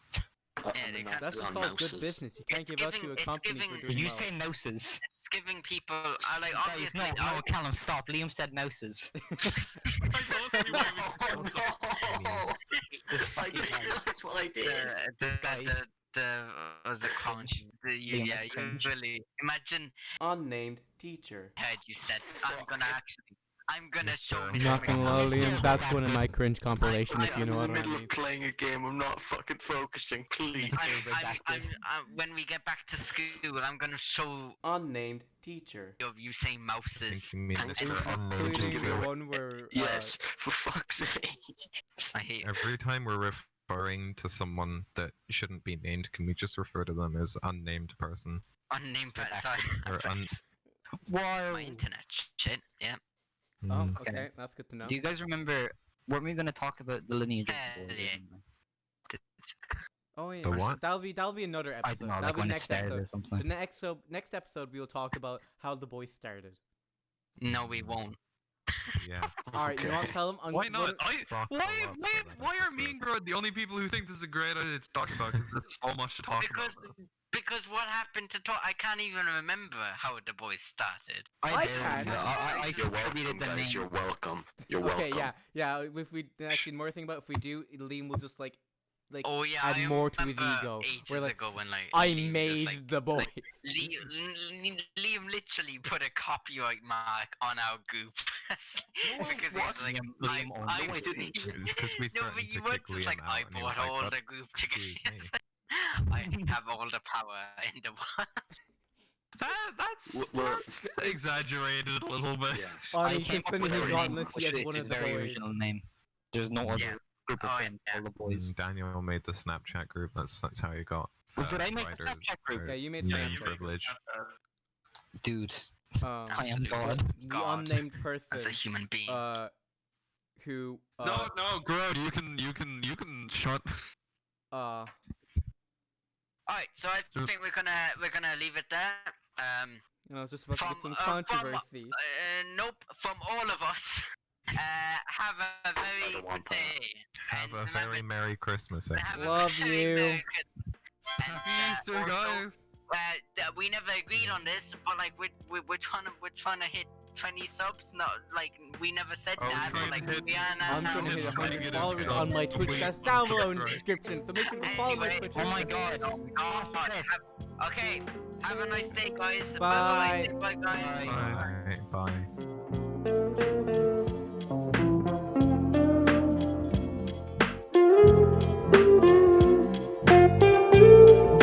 Yeah, they can't- That's just On called good mouses. business. You can't It's give up to giving- a it's company giving- for Did doing Did you well. say mouses? it's giving people Guys, obviously. no, Callum, stop. Liam said mouses. I didn't realize what I did. The what's it called? Cringe. You Liam, that's cringe. really imagine Unnamed teacher. heard you said I'm gonna actually I'm gonna Yes, show sir. Mr. Not gonna lie, McDonald. Liam, that's one of my cringe compilation, if you know I'm what in the I middle mean. of playing a game. I'm not fucking focusing, please. When we get back to school, I'm gonna show Unnamed teacher. of you saying I mouses. think you mean Thanks Mr. for Unnamed Including give the me Teacher. a- one where Yes, for fuck's sake. I hate Every time we're referring to someone that shouldn't be named, can we just refer to them as unnamed person? unnamed person. Sorry, I Or forgot. Wow. My internet shit. Yeah. Oh, Mm, Okay. okay, that's good to know. Do you guys remember? Weren't we gonna talk about the lineage of Hell the boys? yeah. Oh yeah, The what? that'll be another I episode. don't know, That'll like be when the it next started episode. or something. Next episode we'll talk about how the boys started. No, we won't. yeah. All right, you know what? Okay. Tell them. Why not? Fuck Why a lot for that are me episode. and Grod the only people who think this is a great idea to talk about? Because there's so much to talk Because about. because what happened to talk? I can't even remember how the boys started. I barely can. know. I You're distributed welcome, the guys. name. You're welcome. You're welcome. Okay, yeah. If we actually more thing about if we do, Liam will just like Oh yeah, add I more to his remember ego. ages We're like, ago when like I Liam just, made like, the boys. Liam literally put a copyright mark on our group because he was like, Liam owned I No, I didn't. It's because we No, but threatened you to weren't kick just Liam like, out, I and he bought was like, all "What? the group together. Excuse me." I have all the power in the world. That's Well, exaggerated a little bit. yeah. On I each came up with infinity a gauntlet, name, he has which one is of the very boys. original name. There's no other Yeah. group of Oh, friends, yeah. all the boys. Daniel made the Snapchat group. That's how you got. Did I make the writers Snapchat group? or Yeah, you made the name Snapchat. privilege. Dude, I I am Absolute God. the God. unnamed As a person. human being. Who? No, Grod, you can shut. Alright, so I think we're gonna leave it there. You know, I was just about to get some From- controversy. Nope, from all of us. Have a very don't want good that. day. Have And a very remember- Merry Christmas, have a everyone. Love very you. Merry Christmas. And, Happy Easter, also, guys. we never agreed on this, but like we're trying to hit 20 subs. No, like we never said Oh, that. we're But like trying to hit- we are now. I'm trying to hit it's 100 negative followers stuff. on my Twitch. Please, That's down below in the right. description. So make sure to follow my Anyway, Twitch. Oh my god. Okay, have a nice day, guys. Bye. Bye, guys. Bye. Bye. Bye.